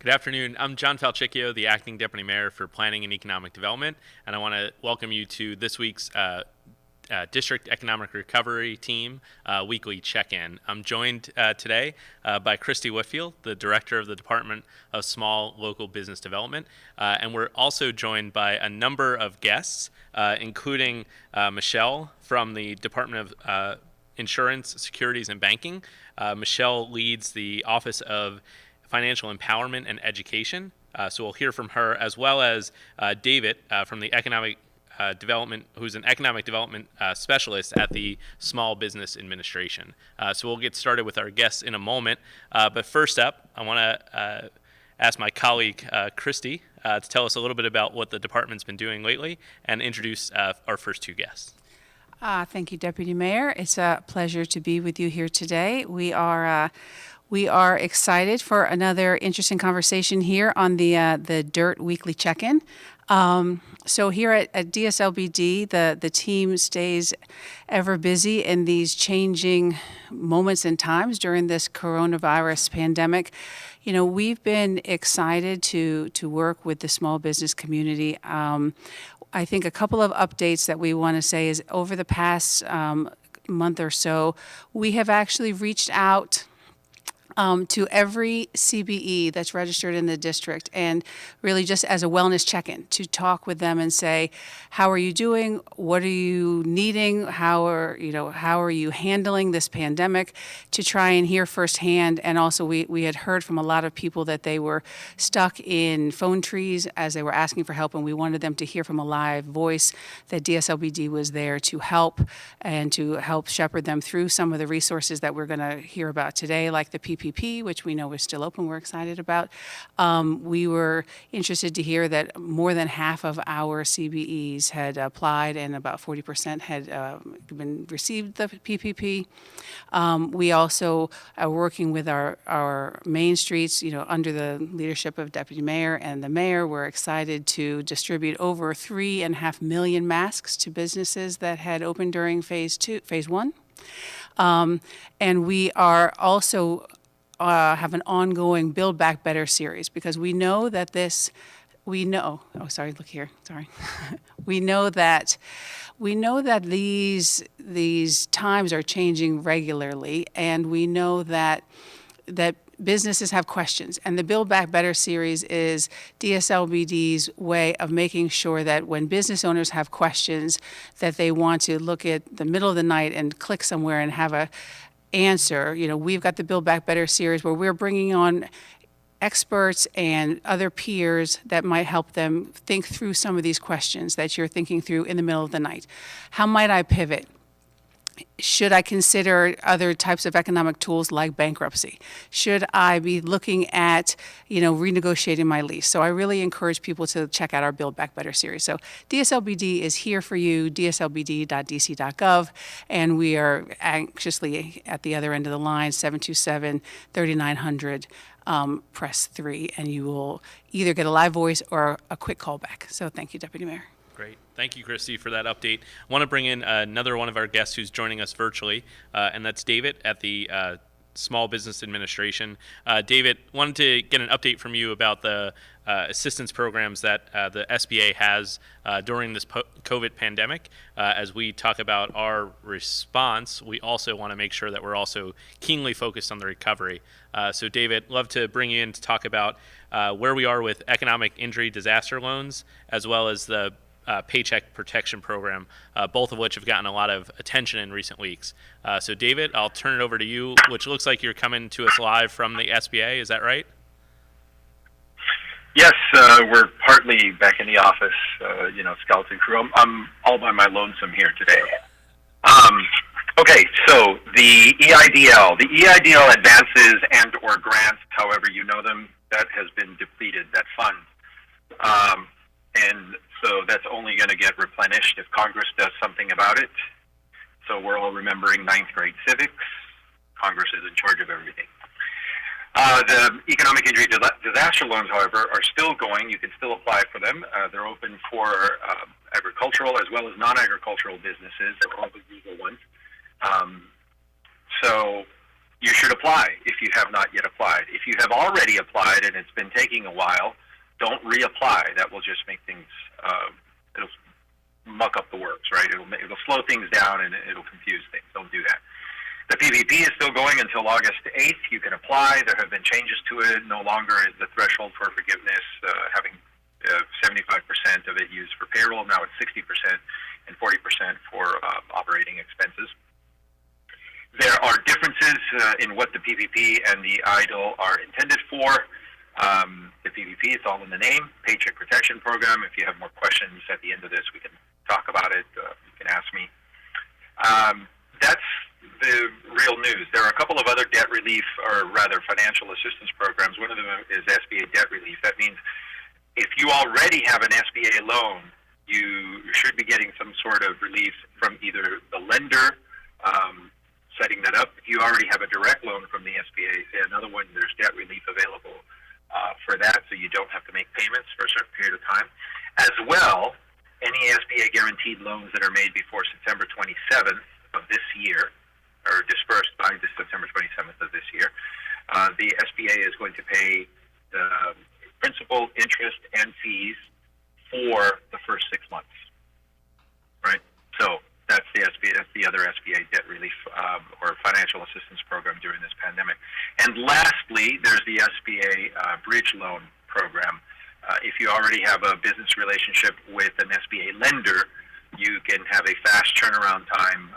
Good afternoon. I'm John Falchicchio, the Acting Deputy Mayor for Planning and Economic Development, and I want to welcome you to this week's District Economic Recovery Team weekly check-in. I'm joined today by Christy Whitfield, the Director of the Department of Small Local Business Development, and we're also joined by a number of guests, including Michelle from the Department of Insurance, Securities, and Banking. Michelle leads the Office of Financial Empowerment and Education. So we'll hear from her, as well as David from the Economic Development, who's an Economic Development Specialist at the Small Business Administration. So we'll get started with our guests in a moment. But first up, I want to ask my colleague, Christy, to tell us a little bit about what the department's been doing lately and introduce our first two guests. Thank you, Deputy Mayor. It's a pleasure to be with you here today. We are excited for another interesting conversation here on the DIRT Weekly Check-in. So here at DSLBD, the team stays ever busy in these changing moments and times during this coronavirus pandemic. You know, we've been excited to work with the small business community. I think a couple of updates that we want to say is over the past month or so, we have actually reached out to every CBE that's registered in the district, and really just as a wellness check-in to talk with them and say, how are you doing? What are you needing? How are you handling this pandemic? To try and hear firsthand. And also we had heard from a lot of people that they were stuck in phone trees as they were asking for help, and we wanted them to hear from a live voice that DSLBD was there to help and to help shepherd them through some of the resources that we're going to hear about today, like the PPP, which we know is still open, we're excited about. We were interested to hear that more than half of our CBEs had applied and about 40% had received the PPP. We also are working with our main streets, under the leadership of Deputy Mayor and the Mayor. We're excited to distribute over 3.5 million masks to businesses that had opened during phase one. And we are also have an ongoing Build Back Better series, because we know that we know that these times are changing regularly, and we know that businesses have questions. And the Build Back Better series is DSLBD's way of making sure that when business owners have questions that they want to look at the middle of the night and click somewhere and have a answer, we've got the Build Back Better series where we're bringing on experts and other peers that might help them think through some of these questions that you're thinking through in the middle of the night. How might I pivot? Should I consider other types of economic tools like bankruptcy? Should I be looking at, renegotiating my lease? So I really encourage people to check out our Build Back Better series. So DSLBD is here for you, DSLBD.gov, and we are anxiously at the other end of the line, 727-3900. Press 3, and you will either get a live voice or a quick call back. So thank you, Deputy Mayor. Great. Thank you, Christy, for that update. I want to bring in another one of our guests who's joining us virtually, and that's David at the Small Business Administration. David, wanted to get an update from you about the assistance programs that the SBA has during this COVID pandemic. As we talk about our response, we also want to make sure that we're also keenly focused on the recovery. So David, love to bring you in to talk about where we are with economic injury disaster loans, as well as the Paycheck Protection Program, both of which have gotten a lot of attention in recent weeks. So David, I'll turn it over to you, which looks like you're coming to us live from the SBA. Is that right? Yes, we're partly back in the office, skeleton crew. I'm all by my lonesome here today. Okay, so the EIDL advances and or grants, however you know them, that has been depleted, that fund. And so that's only going to get replenished if Congress does something about it. So we're all remembering ninth grade civics. Congress is in charge of everything. The economic injury disaster loans, however, are still going. You can still apply for them. They're open for agricultural as well as non-agricultural businesses, all the legal ones. So you should apply if you have not yet applied. If you have already applied and it's been taking a while, don't reapply. That will just make things, it'll muck up the works, right? It'll slow things down and it'll confuse things. Don't do that. The PPP is still going until August 8th. You can apply. There have been changes to it. No longer is the threshold for forgiveness having 75% of it used for payroll. Now it's 60% and 40% for operating expenses. There are differences in what the PPP and the EIDL are intended for. The PPP, it's all in the name, Paycheck Protection Program. If you have more questions at the end of this, we can talk about it. You can ask me. That's the real news. There are a couple of other debt relief, or rather financial assistance programs. One of them is SBA debt relief. That means if you already have an SBA loan, you should be getting some sort of relief from either the lender setting that up. If you already have a direct loan from the SBA, say another one, there's debt relief available for that, so you don't have to make payments for a certain period of time. As well, any SBA guaranteed loans that are made before September 27th of this year, or dispersed by the September 27th of this year, the SBA is going to pay the principal, interest, and fees for the first 6 months, right? So that's the SBA, that's the other SBA debt relief or financial assistance program during this pandemic. And lastly, there's the SBA bridge loan program. If you already have a business relationship with an SBA lender, you can have a fast turnaround time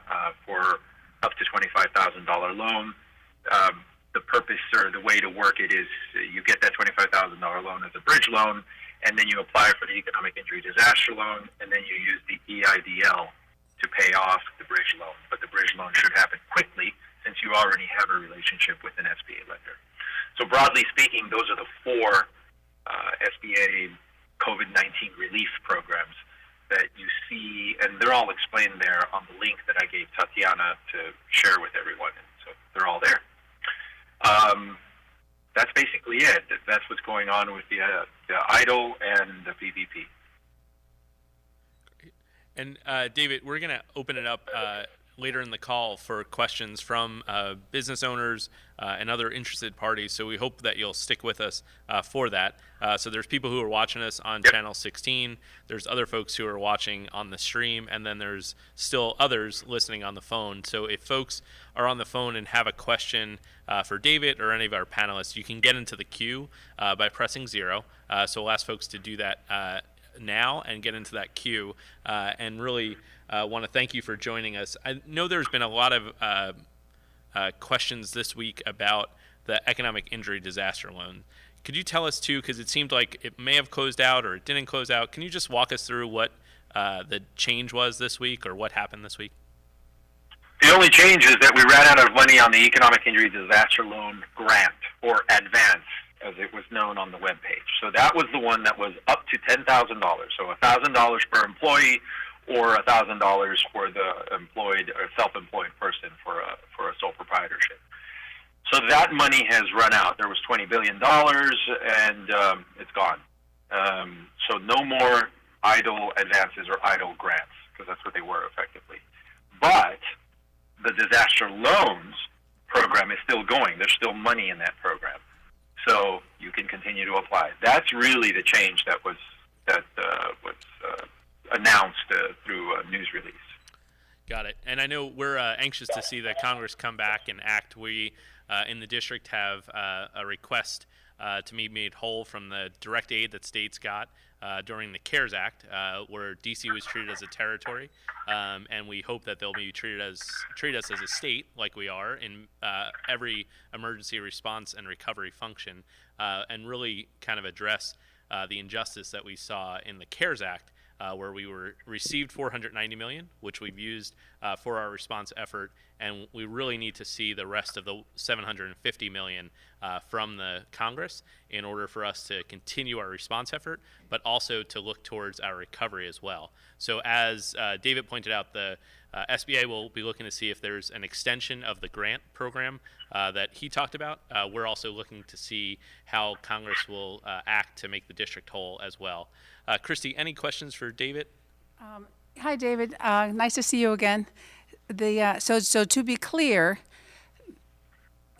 for up to $25,000 loan. The purpose or the way to work it is you get that $25,000 loan as a bridge loan, and then you apply for the economic injury disaster loan, and then you use the EIDL to pay off the bridge loan. But the bridge loan should happen quickly since you already have a relationship with an SBA lender. So broadly speaking, those are the four SBA COVID-19 relief programs that you see, and they're all explained there on the link that I gave Tatiana to share with everyone. And so they're all there. That's basically it. That's what's going on with the EIDL and the PPP. And David, we're going to open it up later in the call for questions from business owners and other interested parties. So we hope that you'll stick with us for that. So there's people who are watching us on channel 16. There's other folks who are watching on the stream, and then there's still others listening on the phone. So if folks are on the phone and have a question for David or any of our panelists, you can get into the queue by pressing 0. So we'll ask folks to do that now and get into that queue, and really want to thank you for joining us. I know there's been a lot of questions this week about the economic injury disaster loan. Could you tell us too, because it seemed like it may have closed out or it didn't close out. Can you just walk us through what the change was this week, or what happened this week? The only change is that we ran out of money on the economic injury disaster loan grant, or advance, as it was known on the webpage. So that was the one that was up to $10,000. So $1,000 per employee, or $1,000 for the employed or self-employed person for a sole proprietorship. So that money has run out. There was $20 billion, and it's gone. So no more EIDL advances or EIDL grants, because that's what they were effectively. But the disaster loans program is still going. There's still money in that program, so you can continue to apply. That's really the change that was announced through a news release. Got it. And I know we're anxious to see that Congress come back and act. We in the district have a request to be made whole from the direct aid that states got during the CARES Act, where D.C. was treated as a territory, and we hope that they'll be treat us as a state like we are in every emergency response and recovery function, and really kind of address the injustice that we saw in the CARES Act, where we received $490 million, which we've used for our response effort, and we really need to see the rest of the $750 million from the Congress in order for us to continue our response effort, but also to look towards our recovery as well. So as David pointed out, the SBA will be looking to see if there's an extension of the grant program that he talked about. We're also looking to see how Congress will act to make the district whole as well. Christy, any questions for David? Hi, David. Nice to see you again. So to be clear,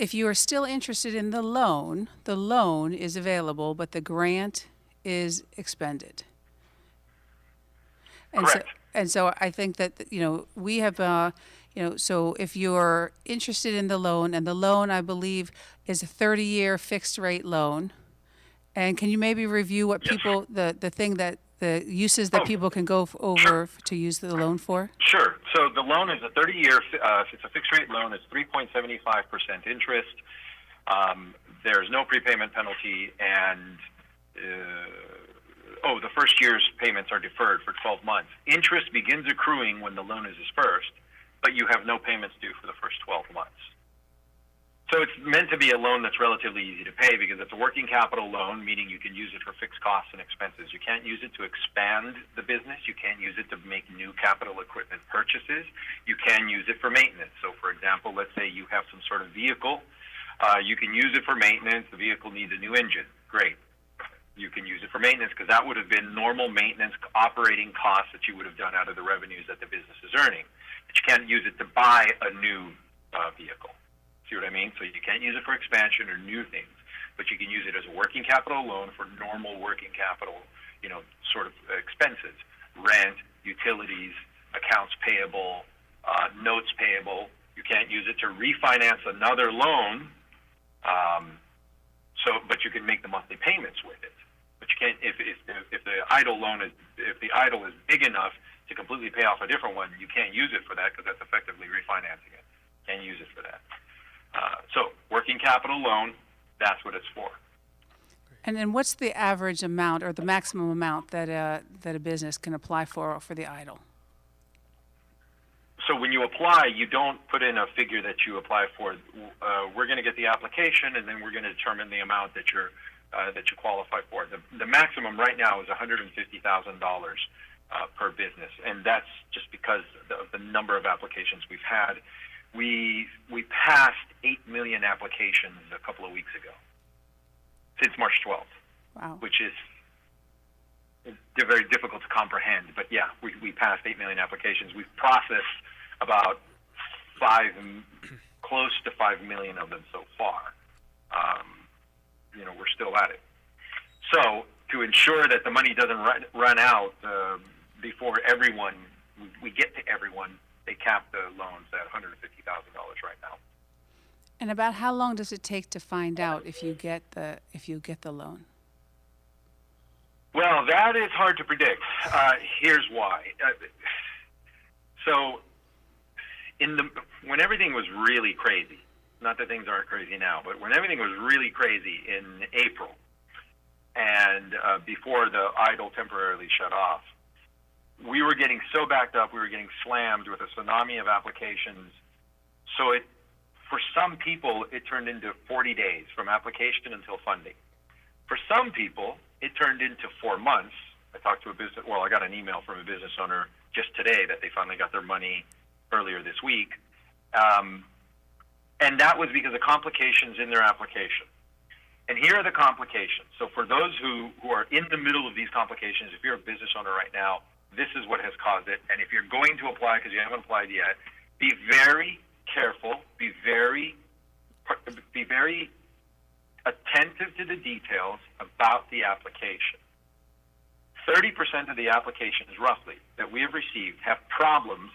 if you are still interested in the loan is available, but the grant is expended. And Correct. So I think that, we have, so if you're interested in the loan, and the loan, I believe, is a 30-year fixed rate loan. And can you maybe review what Yes. people, the uses that people can go over to use the loan for? Sure. So the loan is a 30-year, it's a fixed rate loan, it's 3.75% interest. There's no prepayment penalty, and the first year's payments are deferred for 12 months. Interest begins accruing when the loan is dispersed, but you have no payments due for the first 12 months. So it's meant to be a loan that's relatively easy to pay because it's a working capital loan, meaning you can use it for fixed costs and expenses. You can't use it to expand the business. You can't use it to make new capital equipment purchases. You can use it for maintenance. So, for example, let's say you have some sort of vehicle. You can use it for maintenance. The vehicle needs a new engine. Great. You can use it for maintenance because that would have been normal maintenance operating costs that you would have done out of the revenues that the business is earning. But you can't use it to buy a new vehicle. See what I mean? So you can't use it for expansion or new things, but you can use it as a working capital loan for normal working capital, sort of expenses, rent, utilities, accounts payable, notes payable. You can't use it to refinance another loan, but you can make the monthly payments with it. But you can't if the idle loan if the idle is big enough to completely pay off a different one, you can't use it for that because that's effectively refinancing it. Can't use it for that. So working capital loan, that's what it's for. And then what's the average amount or the maximum amount that a business can apply for the idle? So when you apply, you don't put in a figure that you apply for. We're going to get the application, and then we're going to determine the amount that you qualify for. The maximum right now is $150,000 per business, and that's just because of the number of applications we've had. We passed 8 million applications a couple of weeks ago, since March 12th. Wow. Which is very difficult to comprehend. But yeah, we passed 8 million applications. We've processed about close to 5 million of them so far. We're still at it. So to ensure that the money doesn't run out before we get to everyone, they cap the loans at $150,000 right now. And about how long does it take to find out if you get the loan? Well, that is hard to predict. Here's why. So, when everything was really crazy, not that things aren't crazy now, but when everything was really crazy in April, and before the idle temporarily shut off, we were getting so backed up, we were getting slammed with a tsunami of applications. So for some people, it turned into 40 days from application until funding. For some people, it turned into 4 months. I got an email from a business owner just today that they finally got their money earlier this week. And that was because of complications in their application. And here are the complications. So for those who are in the middle of these complications, if you're a business owner right now, this is what has caused it. And if you're going to apply because you haven't applied yet, be very careful, be very attentive to the details about the application. 30% of the applications, roughly, that we have received have problems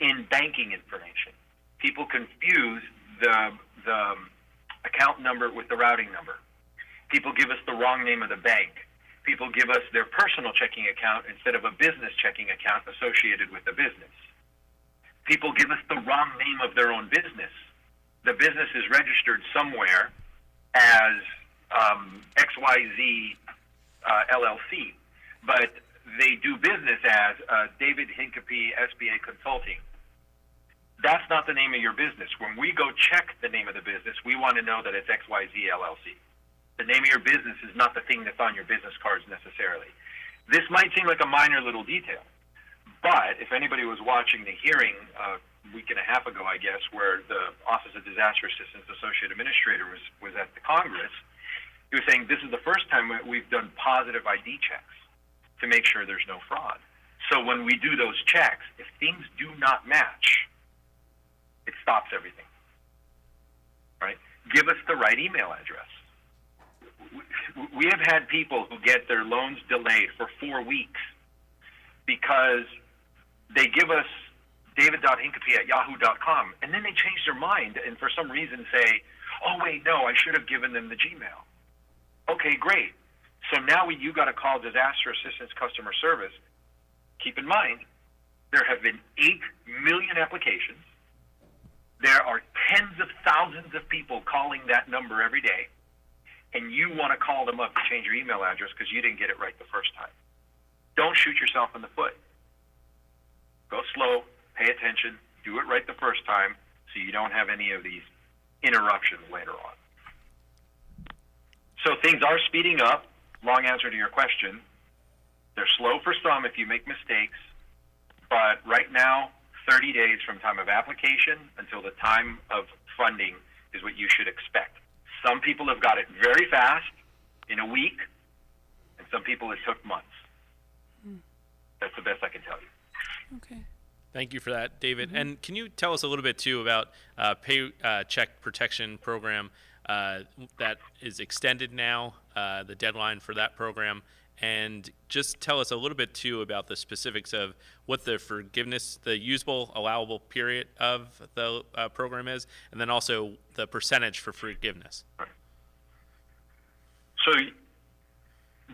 in banking information. People confuse the account number with the routing number. People give us the wrong name of the bank. People give us their personal checking account instead of a business checking account associated with the business. People give us the wrong name of their own business. The business is registered somewhere as XYZ LLC, but they do business as David Hincapie SBA Consulting. That's not the name of your business. When we go check the name of the business, we want to know that it's XYZ LLC. The name of your business is not the thing that's on your business cards necessarily. This might seem like a minor little detail, but if anybody was watching the hearing a week and a half ago, I guess, where the Office of Disaster Assistance Associate Administrator was at the Congress, he was saying this is the first time we've done positive ID checks to make sure there's no fraud. So when we do those checks, if things do not match, it stops everything, right? give us the right email address. We have had people who get their loans delayed for 4 weeks because they give us david.hincapie@yahoo.com, and then they change their mind and for some reason say, oh, wait, no, I should have given them the Gmail. Okay, great. So now you got to call Disaster Assistance Customer Service. Keep in mind, there have been 8 million applications. There are tens of thousands of people calling that number every day, and you want to call them up to change your email address because you didn't get it right the first time. Don't shoot yourself in the foot. Go slow, pay attention, do it right the first time so you don't have any of these interruptions later on. So things are speeding up. Long answer to your question. They're slow for some if you make mistakes, but right now, 30 days from time of application until the time of funding is what you should expect. Some people have got it very fast, in a week, and some people it took months. That's the best I can tell you. Okay. Thank you for that, David. And can you tell us a little bit, too, about Paycheck Protection Program that is extended now, the deadline for that program, and just tell us a little bit, too, about the specifics of what the forgiveness, the usable, allowable period of the program is, and then also the percentage for forgiveness. Right. So,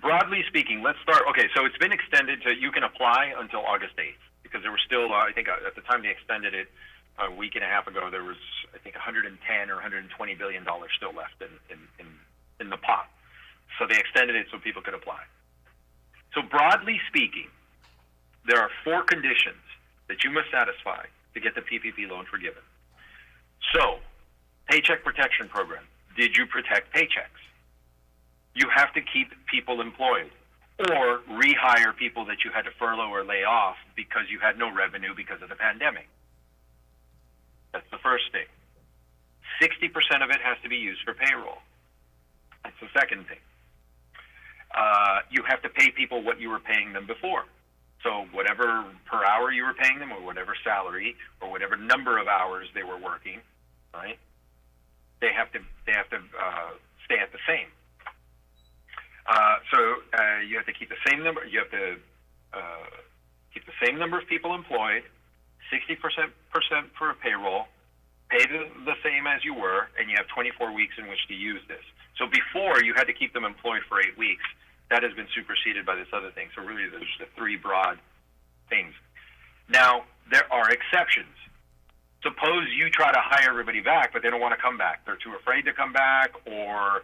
broadly speaking, let's start. Okay, so it's been extended to, you can apply until August 8th, because there were still, I think at the time they extended it a week and a half ago, there was, I think, 110 or $120 billion still left in the pot. So they extended it so people could apply. So broadly speaking, there are 4 conditions that you must satisfy to get the PPP loan forgiven. So, Paycheck Protection Program. Did you protect paychecks? You have to keep people employed or rehire people that you had to furlough or lay off because you had no revenue because of the pandemic. That's the first thing. 60% of it has to be used for payroll. That's the second thing. You have to pay people what you were paying them before. So whatever per hour you were paying them, or whatever salary, or whatever number of hours they were working, right? They have to stay at the same. So you have to keep the same number. You have to keep the same number of people employed, 60% for a payroll, pay the same as you were, and you have 24 weeks in which to use this. So before, you had to keep them employed for 8 weeks. That has been superseded by this other thing. So really, there's the 3 broad things. Now, there are exceptions. Suppose you try to hire everybody back, but they don't want to come back. They're too afraid to come back, or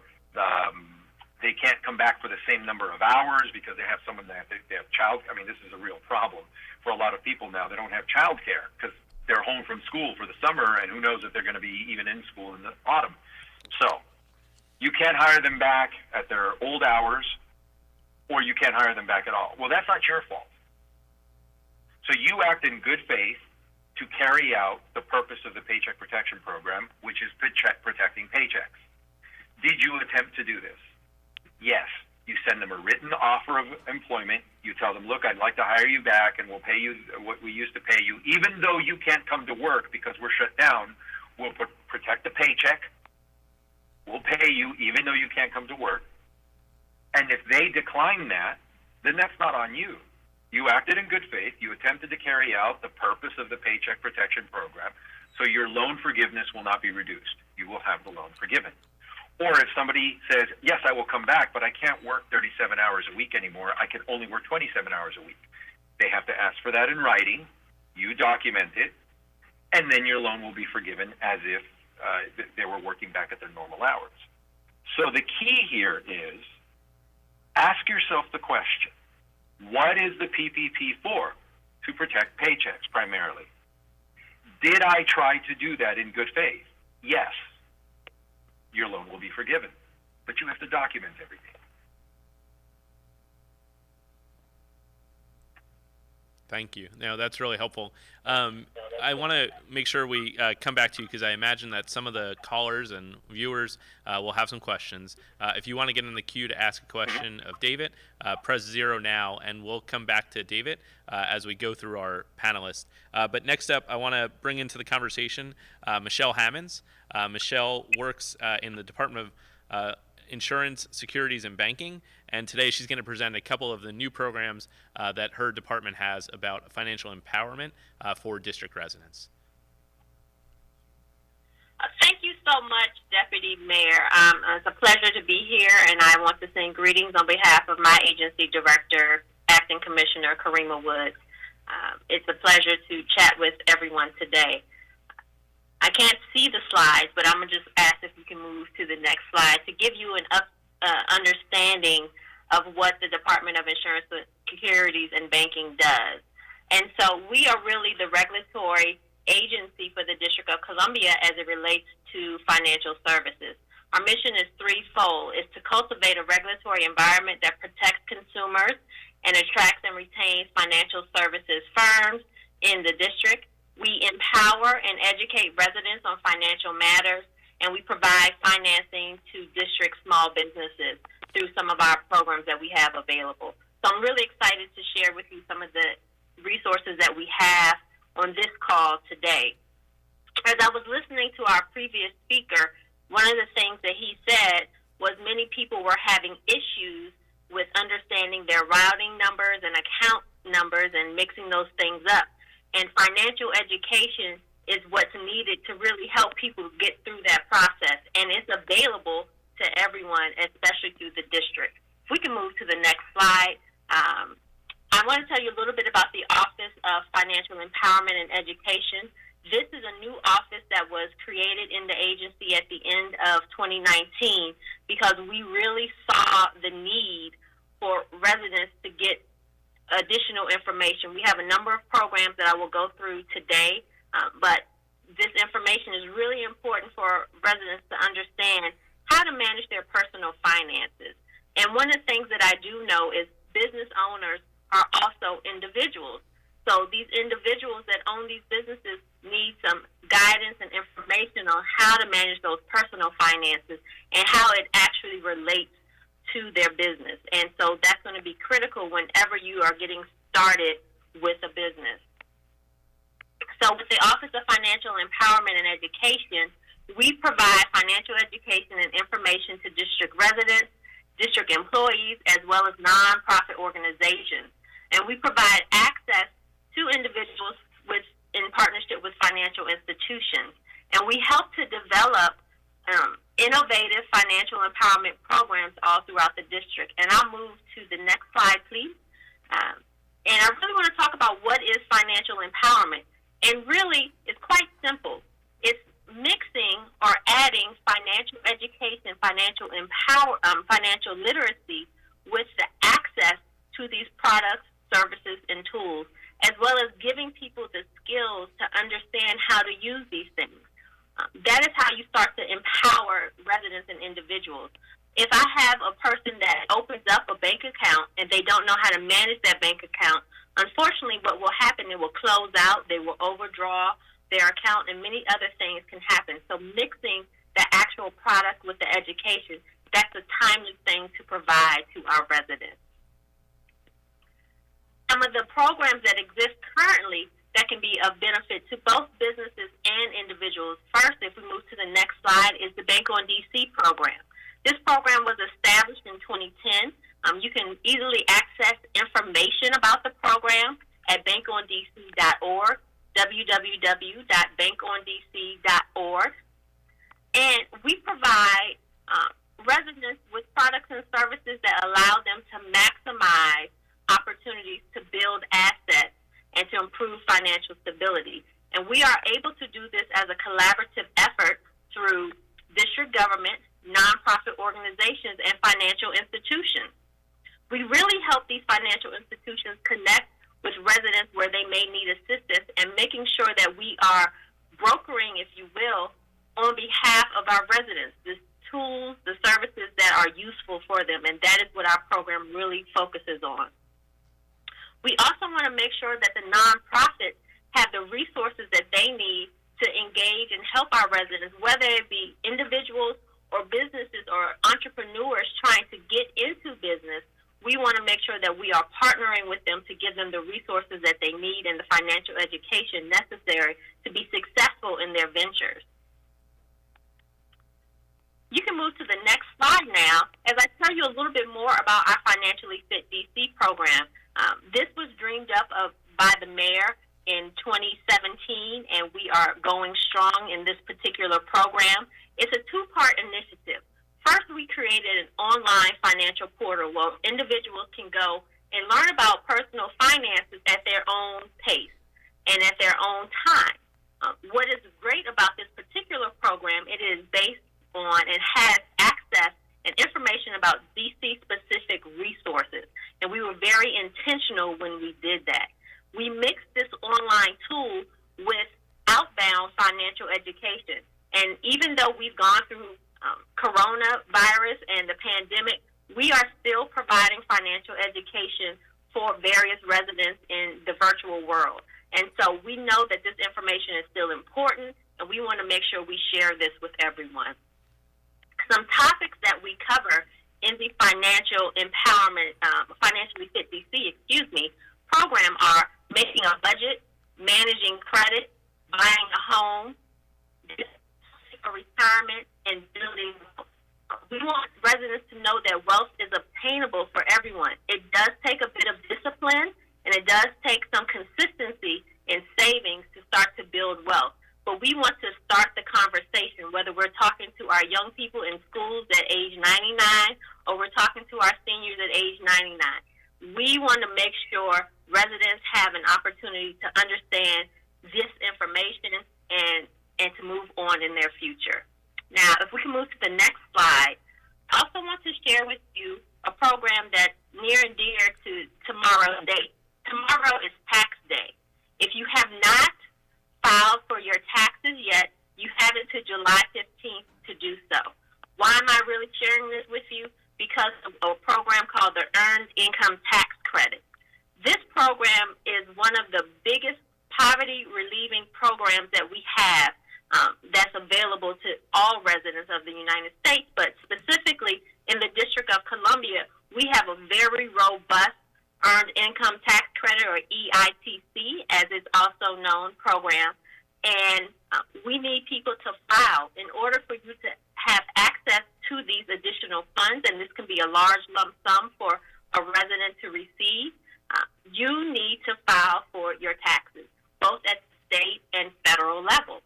they can't come back for the same number of hours because they have someone that they have child. I mean, this is a real problem for a lot of people now. They don't have child care because they're home from school for the summer, and who knows if they're going to be even in school in the autumn. So you can't hire them back at their old hours, or you can't hire them back at all. Well, that's not your fault. So you act in good faith to carry out the purpose of the Paycheck Protection Program, which is protecting paychecks. Did you attempt to do this? Yes. You send them a written offer of employment. You tell them, look, I'd like to hire you back, and we'll pay you what we used to pay you. Even though you can't come to work because we're shut down, we'll protect the paycheck. We'll pay you even though you can't come to work. And if they decline that, then that's not on you. You acted in good faith. You attempted to carry out the purpose of the Paycheck Protection Program, so your loan forgiveness will not be reduced. You will have the loan forgiven. Or if somebody says, yes, I will come back, but I can't work 37 hours a week anymore. I can only work 27 hours a week. They have to ask for that in writing. You document it, and then your loan will be forgiven as if they were working back at their normal hours. So the key here is, ask yourself the question, what is the PPP for? To protect paychecks primarily. Did I try to do that in good faith? Yes. Your loan will be forgiven, but you have to document everything. Thank you. No, that's really helpful. I want to make sure we come back to you because I imagine that some of the callers and viewers will have some questions. If you want to get in the queue to ask a question of David, press 0 now, and we'll come back to David as we go through our panelists. But next up, I want to bring into the conversation Michelle Hammonds. Michelle works in the Department of Insurance, Securities, and Banking, and today she's going to present a couple of the new programs that her department has about financial empowerment for district residents. Thank you so much, Deputy Mayor. It's a pleasure to be here, and I want to send greetings on behalf of my agency director, Acting Commissioner Karima Woods. It's a pleasure to chat with everyone today. I can't see the slides, but I'm going to just ask if you can move to the next slide to give you an understanding of what the Department of Insurance, Securities, and Banking does. And so we are really the regulatory agency for the District of Columbia as it relates to financial services. Our mission is threefold. It's to cultivate a regulatory environment that protects consumers and attracts and retains financial services firms in the district. We empower and educate residents on financial matters, and we provide financing to district small businesses through some of our programs that we have available. So I'm really excited to share with you some of the resources that we have on this call today. As I was listening to our previous speaker, one of the things that he said was many people were having issues with understanding their routing numbers and account numbers and mixing those things up. And financial education is what's needed to really help people get through that process. And it's available to everyone, especially through the district. If we can move to the next slide. I want to tell you a little bit about the Office of Financial Empowerment and Education. This is a new office that was created in the agency at the end of 2019 because we really saw the need for residents to get additional information. We have a number of programs that I will go through today, but this information is really important for residents to understand how to manage their personal finances. And one of the things that I do know is business owners are also individuals. So these individuals that own these businesses need some guidance and information on how to manage those personal finances and how it actually relates to their business. And so that's going to be critical whenever you are getting started with a business. So with the Office of Financial Empowerment and Education, we provide financial education and information to district residents, district employees, as well as nonprofit organizations. And we provide access to individuals in partnership with financial institutions. And we help to develop innovative financial empowerment programs all throughout the district. And I'll move to the next slide, please. And I really want to talk about what is financial empowerment. And really, it's quite simple. It's mixing or adding financial education, financial literacy with the access to these products, services, and tools, as well as giving people the skills to understand how to use these things. That is how you start to empower residents and individuals. If I have a person that opens up a bank account and they don't know how to manage that bank account, unfortunately what will happen, it will close out, they will overdraw their account, and many other things can happen. So mixing the actual product with the education, that's a timely thing to provide to our residents. Some of the programs that exist currently that can be of benefit to both businesses and individuals. First, if we move to the next slide, is the Bank on DC program. This program was established in 2010. You can easily access information about the program at bankondc.org, www.bankondc.org. And we provide residents with products and services that allow them to maximize opportunities to build assets and to improve financial stability. And we are able to do this as a collaborative effort through district government, nonprofit organizations, and financial institutions. We really help these financial institutions connect with residents where they may need assistance and making sure that we are brokering, if you will, on behalf of our residents, the tools, the services that are useful for them, and that is what our program really focuses on. We also want to make sure that the nonprofits have the resources that they need to engage and help our residents, whether it be individuals or businesses or entrepreneurs trying to get into business. We want to make sure that we are partnering with them to give them the resources that they need and the financial education necessary to be successful in their ventures. You can move to the next slide now as I tell you a little bit more about our Financially Fit DC program. This was dreamed up by the mayor in 2017, and we are going strong in this particular program. It's a two-part initiative. First, we created an online financial portal where individuals can go and learn about personal finances at their own pace and at their own time. What is great about this particular program, it is based on and has access and information about DC-specific resources, and we were very intentional when we did that. We mixed this online tool with outbound financial education, and even though we've gone through coronavirus and the pandemic, we are still providing financial education for various residents in the virtual world. And so we know that this information is still important, and we want to make sure we share this with everyone. Some topics that we cover in the financial empowerment, Financially Fit DC, program are making a budget, managing credit, buying a home, for retirement, and building wealth. We want residents to know that wealth is obtainable for everyone. It does take a bit of discipline, and it does take some consistency in savings to start to build wealth. But we want to start the conversation, whether we're talking to our young people in schools at age 99 or we're talking to our seniors at age 99. We want to make sure residents have an opportunity to understand this information and to move on in their future. Now, if we can move to the next slide, I also want to share with you a program that's near and dear to tomorrow's date. Tomorrow is tax day. If you have not filed for your taxes yet, you have until July 15th to do so. Why am I really sharing this with you? Because of a program called the Earned Income Tax Credit. This program is one of the biggest poverty-relieving programs that we have that's available to all residents of the United States, but specifically in the District of Columbia, we have a very robust Earned Income Tax Credit, or EITC, as it's also known, program. And we need people to file in order for you to have access to these additional funds, and this can be a large lump sum for a resident to receive. You need to file for your taxes, both at the state and federal level.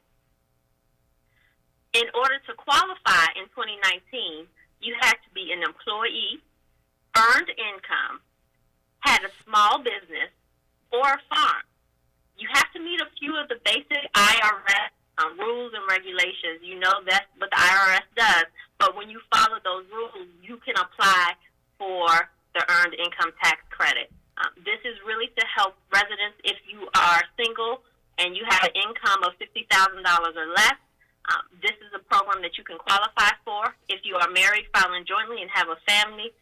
In order to qualify in 2019, you had to be an employee, earned income, had a small business, or a farm. You have to meet a few of the basic IRS rules and regulations. You know that's what the IRS does, but when you follow those rules, you can apply for the Earned Income Tax Credit. This is really to help residents if you are single and you have an income of $50,000 or less. This is a program that you can qualify for. If you are married, filing jointly, and have a family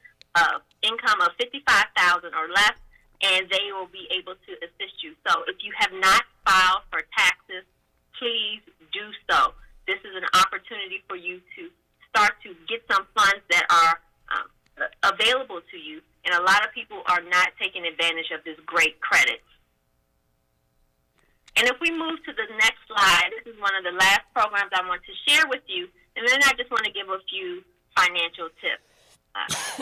income of $55,000 or less, and they will be able to assist you. So if you have not filed for taxes, please do so. This is an opportunity for you to start to get some funds that are available to you, and a lot of people are not taking advantage of this great credit. And if we move to the next slide, this is one of the last programs I want to share with you, and then I just want to give a few financial tips.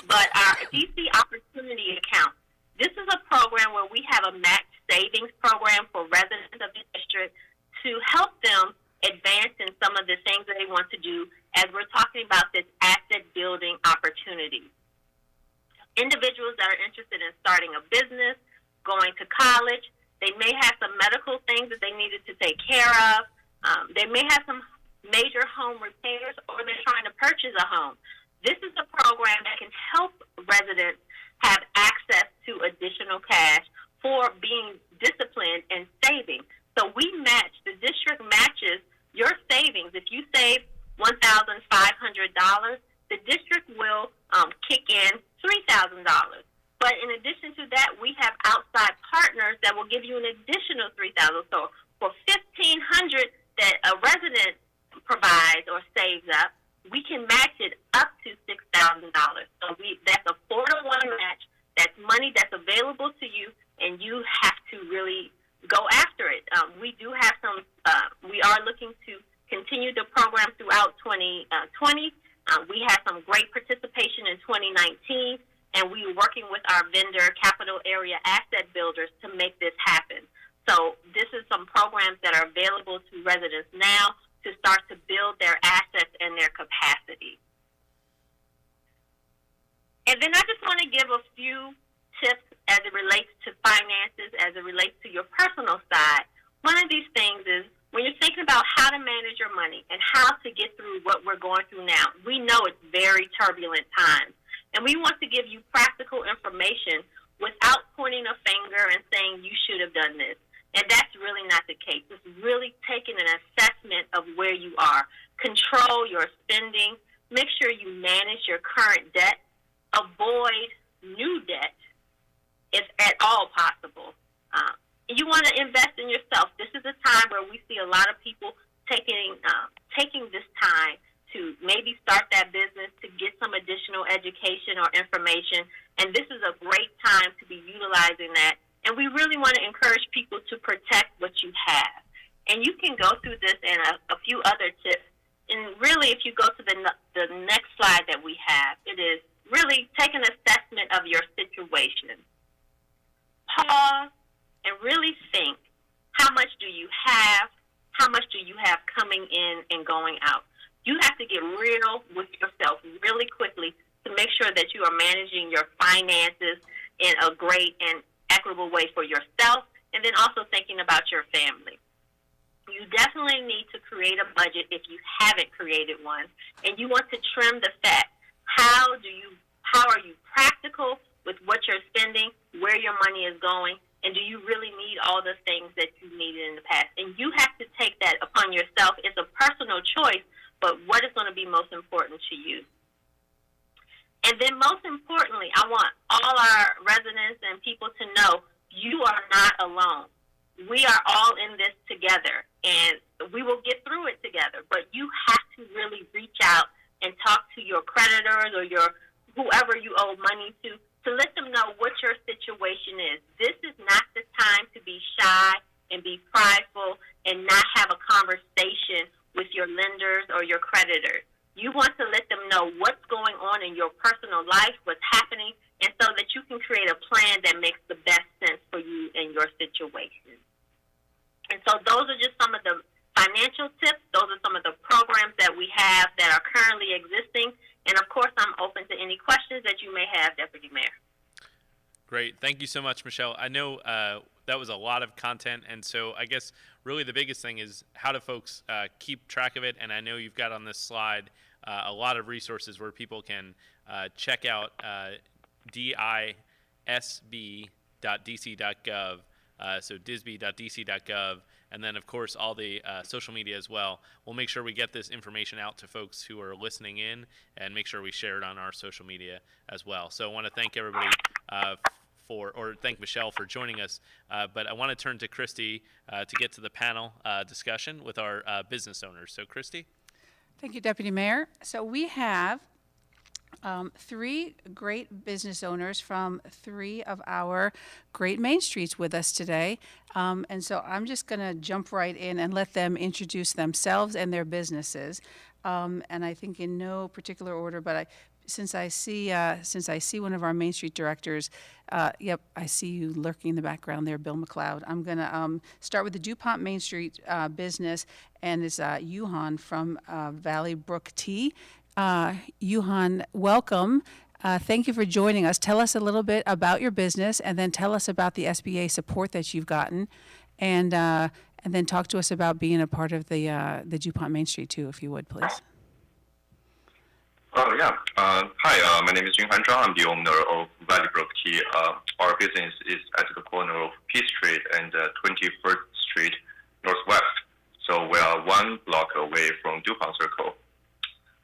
But our DC Opportunity Account, this is a program where we have a match savings program for residents of the district to help them advance in some of the things that they want to do as we're talking about this asset building opportunity. Individuals that are interested in starting a business, going to college, they may have some medical things that they needed to take care of. They may have some major home repairs, or they're trying to purchase a home. This is a program that can help residents have access to additional cash for being disciplined and saving. So we match, the district matches your savings. If you save $1,500, the district will kick in $3,000. But in addition to that, we have outside partners that will give you an additional $3,000. So for $1,500 that a resident provides or saves up, we can match it up to $6,000. So that's a 4-to-1 match. That's money that's available to you, and you have to really go after it. We do have some. We are looking to continue the program throughout 2020. We had some great participation in 2019. And we are working with our vendor, Capital Area Asset Builders, to make this happen. So this is some programs that are available to residents now to start to build their assets and their capacity. And then I just want to give a few tips as it relates to finances, as it relates to your personal side. One of these things is when you're thinking about how to manage your money and how to get through what we're going through now, we know it's very turbulent times. And we want to give you practical information without pointing a finger and saying you should have done this. And that's really not the case. It's really taking an assessment of where you are. Control your spending. Make sure you manage your current debt. Avoid new debt if at all possible. You want to invest in yourself. This is a time where we see a lot of people taking this time to maybe start that business, to get some additional education or information. And this is a great time to be utilizing that. And we really want to encourage people to protect what you have. And you can go through this and a few other tips. And really, if you go to the next slide that we have, it is really take an assessment of your situation. Pause and really think, how much do you have? How much do you have coming in and going out? You have to get real with yourself really quickly to make sure that you are managing your finances in a great and equitable way for yourself, and then also thinking about your family. You definitely need to create a budget if you haven't created one, and you want to trim the fat. How are you practical with what you're spending, where your money is going, and do you really need all the things that you needed in the past? And you have to take that upon yourself. It's a personal choice, but what is going to be most important to you? And then most importantly, I want all our residents and people to know you are not alone. We are all in this together, and we will get through it together. But you have to really reach out and talk to your creditors or whoever you owe money to let them know what your situation is. This is not the time to be shy and be prideful and not have a conversation with your lenders or your creditors. You want to let them know what's going on in your personal life, what's happening, and so that you can create a plan that makes the best sense for you and your situation. And so those are just some of the financial tips. Those are some of the programs that we have that are currently existing. And, of course, I'm open to any questions that you may have, Deputy Mayor. Great. Thank you so much, Michelle. I know that was a lot of content, and so I guess really the biggest thing is how do folks keep track of it? And I know you've got on this slide a lot of resources where people can check out disb.dc.gov, so disb.dc.gov, and then, of course, all the social media as well. We'll make sure we get this information out to folks who are listening in and make sure we share it on our social media as well. So I want to thank everybody thank Michelle for joining us. But I want to turn to Christy to get to the panel discussion with our business owners. So, Christy? Thank you, Deputy Mayor. So we have 3 great business owners from 3 of our great main streets with us today. And so I'm just going to jump right in and let them introduce themselves and their businesses. And I think in no particular order, but since I see one of our Main Street directors, yep, I see you lurking in the background there, Bill McLeod. I'm going to start with the DuPont Main Street business, and it's Yuhan from Valley Brook Tea. Yuhan, welcome. Thank you for joining us. Tell us a little bit about your business, and then tell us about the SBA support that you've gotten, and then talk to us about being a part of the DuPont Main Street too, if you would, please. Oh, yeah. Hi, my name is Yuhan Zhang. I'm the owner of Valley Brook Tea. Our business is at the corner of P Street and 21st Street Northwest. So we are 1 block away from DuPont Circle.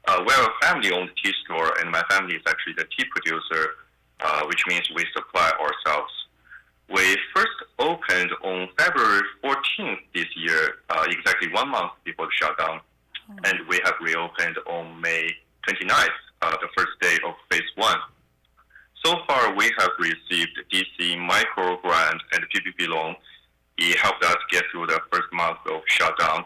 We're a family-owned tea store, and my family is actually the tea producer, which means we supply ourselves. We first opened on February 14th this year, exactly 1 month before the shutdown, and we have reopened on May 29th, the first day of phase 1. So far, we have received DC micro grant and PPP loan. It helped us get through the first month of shutdown.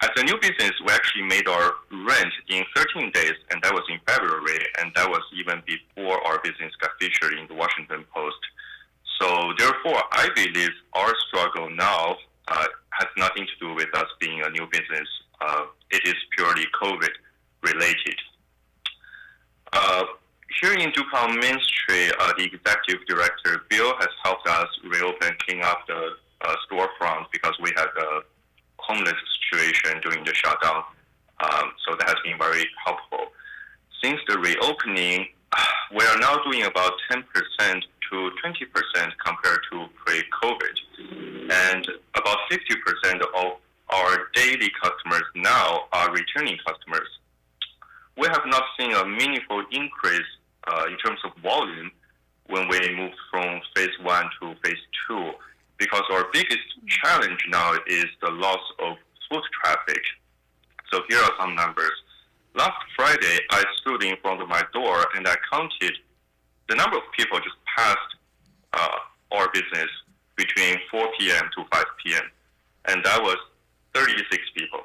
As a new business, we actually made our rent in 13 days, and that was in February, and that was even before our business got featured in the Washington Post. So therefore, I believe our struggle now has nothing to do with us being a new business. It is purely COVID related. Here in DuPont Main Street, the executive director, Bill, has helped us reopen, clean up the storefront because we had a homeless situation during the shutdown. So that has been very helpful. Since the reopening, we are now doing about 10% to 20% compared to pre-COVID. And about 50% of our daily customers now are returning customers. We have not seen a meaningful increase in terms of volume when we moved from phase 1 to phase 2, because our biggest challenge now is the loss of foot traffic. So here are some numbers. Last Friday, I stood in front of my door and I counted the number of people just passed our business between 4 p.m. to 5 p.m. And that was 36 people.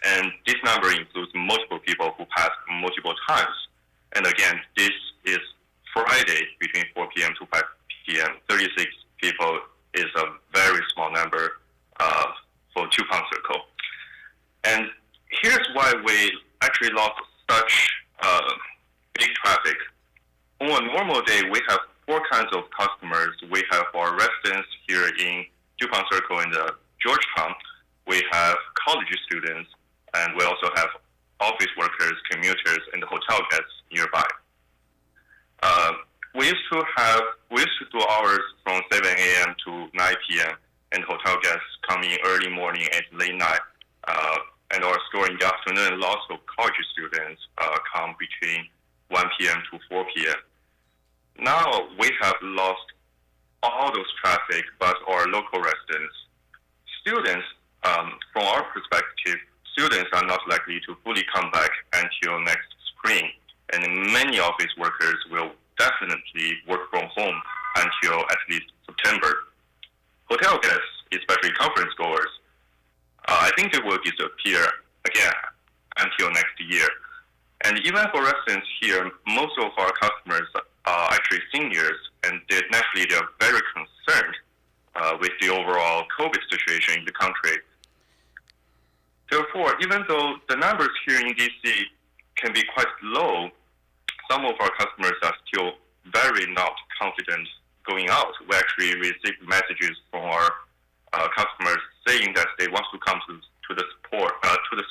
And this number includes multiple people who passed multiple times. And again, this is Friday between 4 p.m. to 5 p.m. 36 people is a very small number for DuPont Circle. And here's why we actually lost such big traffic. On a normal day, we have 4 kinds of customers. We have our residents here in DuPont Circle in the Georgetown. We have college students, and we also have office workers, commuters, and hotel guests nearby. We used to do hours from 7 a.m. to 9 p.m. and hotel guests come in early morning and late night. And our store in the afternoon, lots of college students come between 1 p.m. to 4 p.m. Now we have lost all those traffic, but our local residents, students, from our perspective, students are not likely to fully come back until next spring. And many office workers will definitely work from home until at least September. Hotel guests, especially conference goers, I think they will disappear again until next year. And even for residents here, most of our customers are actually seniors, and naturally they're very concerned with the overall COVID situation in the country. Therefore, even though the numbers here in DC can be quite low, some of our customers are still very not confident going out. We actually received messages from our customers saying that they want to come to the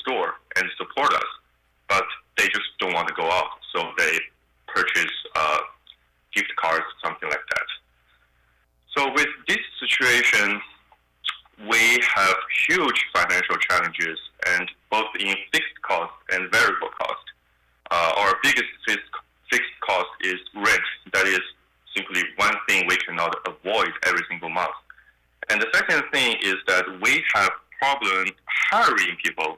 store and support us, but they just don't want to go out, so they purchase gift cards, something like that. So with this situation, we have huge financial challenges, and both in fixed cost and variable cost. Our biggest fixed cost is rent. That is simply one thing we cannot avoid every single month. And the second thing is that we have problem hiring people,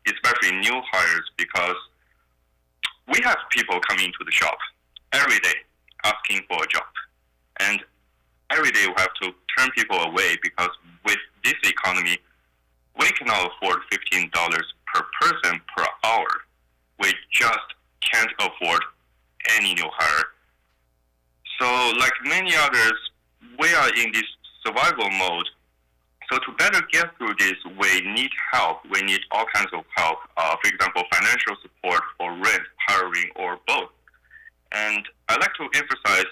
especially new hires, because we have people coming to the shop every day asking for a job. And every day we have to turn people away because with this economy, we cannot afford $15 per person per hour. We just can't afford any new hire. So like many others, we are in this survival mode. So to better get through this, we need help. We need all kinds of help. For example, financial support for rent, hiring, or both. And I like to emphasize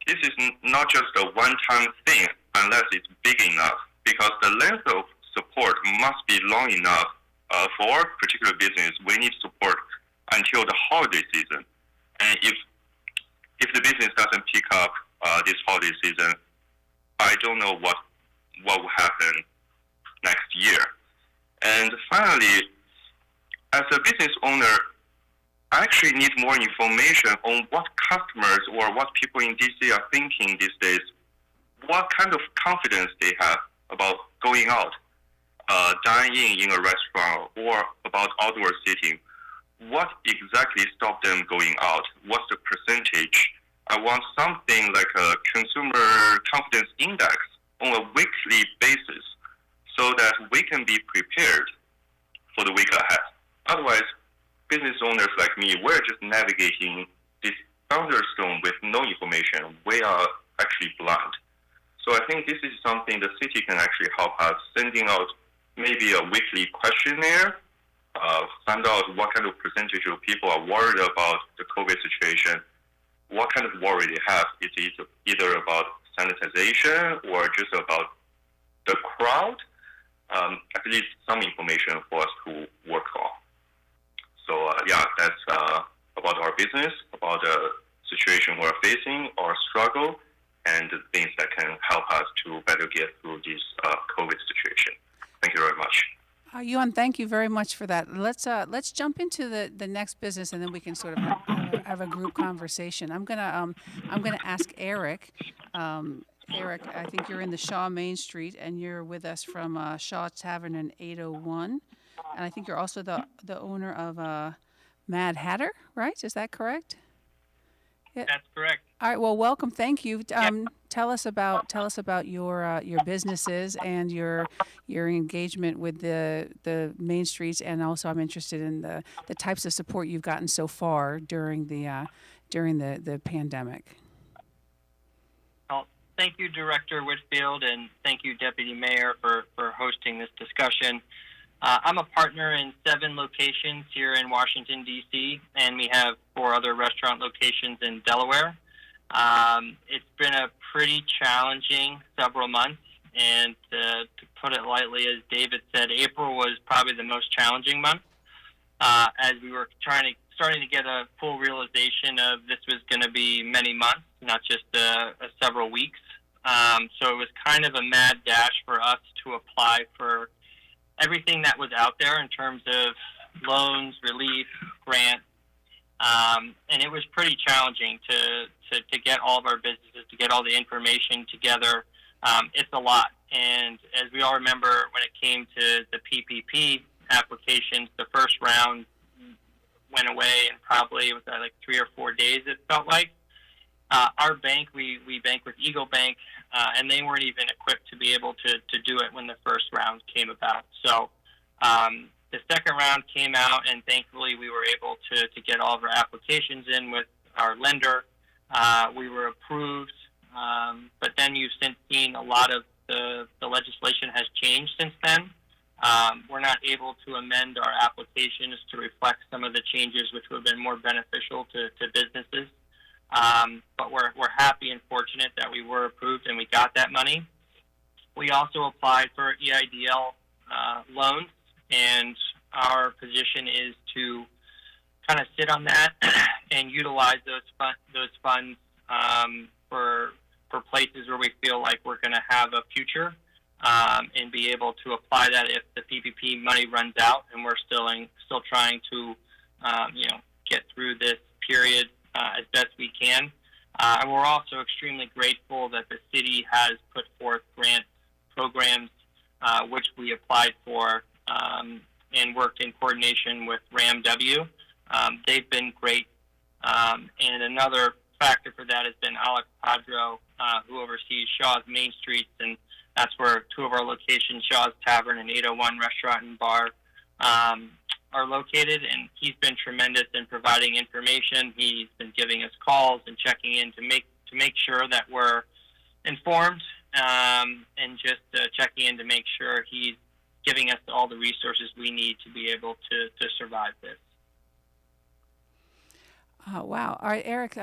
this is not just a one-time thing unless it's big enough, because the length of support must be long enough. For our particular business, we need support until the holiday season. And if the business doesn't pick up this holiday season, I don't know what will happen next year. And finally, as a business owner, I actually need more information on what customers or what people in DC are thinking these days, what kind of confidence they have about going out, dining in a restaurant, or about outdoor seating. What exactly stopped them going out? What's the percentage? I want something like a consumer confidence index on a weekly basis so that we can be prepared for the week ahead. Otherwise, business owners like me, we're just navigating this thunderstorm with no information. We are actually blind. So I think this is something the city can actually help us, sending out maybe a weekly questionnaire, find out what kind of percentage of people are worried about the COVID situation, what kind of worry they have. It is either about sanitization or just about the crowd. At least some information for us to work on. So that's about our business, about the situation we're facing, our struggle, and the things that can help us to better get through this COVID situation. Thank you very much. Yuan, thank you very much for that. Let's jump into the next business, and then we can sort of have a group conversation. I'm gonna ask Eric. Eric, I think you're in the Shaw Main Street, and you're with us from Shaw Tavern in 801, and I think you're also the owner of Mad Hatter, right? Is that correct? Yeah. That's correct. All right. Well, welcome. Thank you. Tell us about your businesses and your engagement with the main streets, and also I'm interested in the types of support you've gotten so far during the pandemic. Well, thank you, Director Whitfield, and thank you, Deputy Mayor, for hosting this discussion. I'm a partner in 7 locations here in Washington, D.C., and we have 4 other restaurant locations in Delaware. It's been a pretty challenging several months, and to put it lightly, as David said, April was probably the most challenging month, as we were starting to get a full realization of this was going to be many months, not just several weeks. So it was kind of a mad dash for us to apply for everything that was out there in terms of loans, relief, grants, and it was pretty challenging to get all of our businesses, to get all the information together. It's a lot. And as we all remember, when it came to the PPP applications, the first round went away in probably, was that like 3 or 4 days, it felt like. Our bank, we bank with Eagle Bank, and they weren't even equipped to be able to do it when the first round came about. So the second round came out, and thankfully we were able to get all of our applications in with our lender. We were approved, but then you've since seen a lot of the legislation has changed since then. We're not able to amend our applications to reflect some of the changes which would have been more beneficial to businesses. But we're happy and fortunate that we were approved and we got that money. We also applied for EIDL loans, and our position is to kind of sit on that and utilize those funds for places where we feel like we're going to have a future, and be able to apply that if the PPP money runs out, and we're still trying to get through this period as best we can. And we're also extremely grateful that the city has put forth grant programs, which we applied for and worked in coordination with RAMW. They've been great. And another factor for that has been Alex Padro, who oversees Shaw's Main Streets, and that's where 2 of our locations, Shaw's Tavern and 801 Restaurant and Bar, are located, and he's been tremendous in providing information. He's been giving us calls and checking in to make sure that we're informed, and just checking in to make sure he's giving us all the resources we need to be able to survive this. Wow! All right, Eric.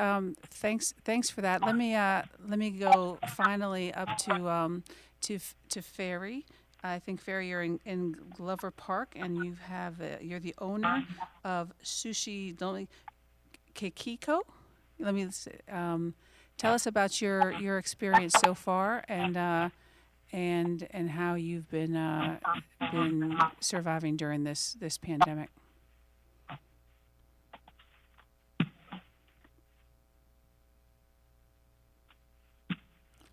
Thanks for that. Let me go finally up to Ferry. I think, Ferry, you're in Glover Park, and you're the owner of Sushi Kekiko. Let me tell us about your experience so far, and how you've been surviving during this pandemic.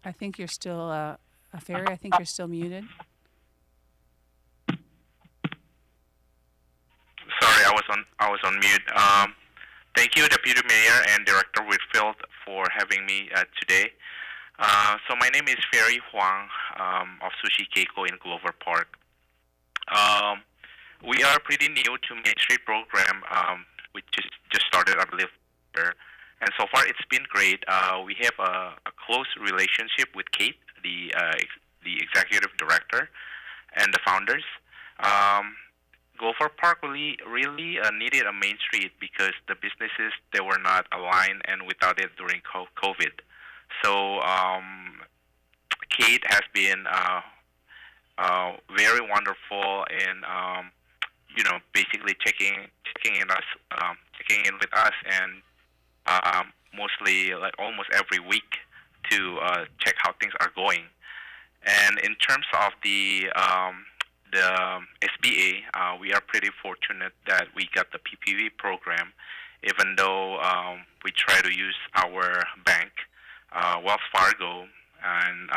I think you're still, Ferry, I think you're still muted. Sorry, I was on mute. Thank you, Deputy Mayor and Director Whitfield, for having me today. So my name is Ferry Huang of Sushi Keiko in Glover Park. We are pretty new to Main Street program, which just started, I believe, and so far it's been great. We have a close relationship with Kate, the executive director, and the founders. Gopher Park really needed a Main Street because the businesses, they were not aligned and without it during COVID. So Kate has been very wonderful in basically checking in with us and mostly like almost every week to check how things are going. And in terms of the SBA, we are pretty fortunate that we got the PPP program, even though we try to use our bank, Wells Fargo, and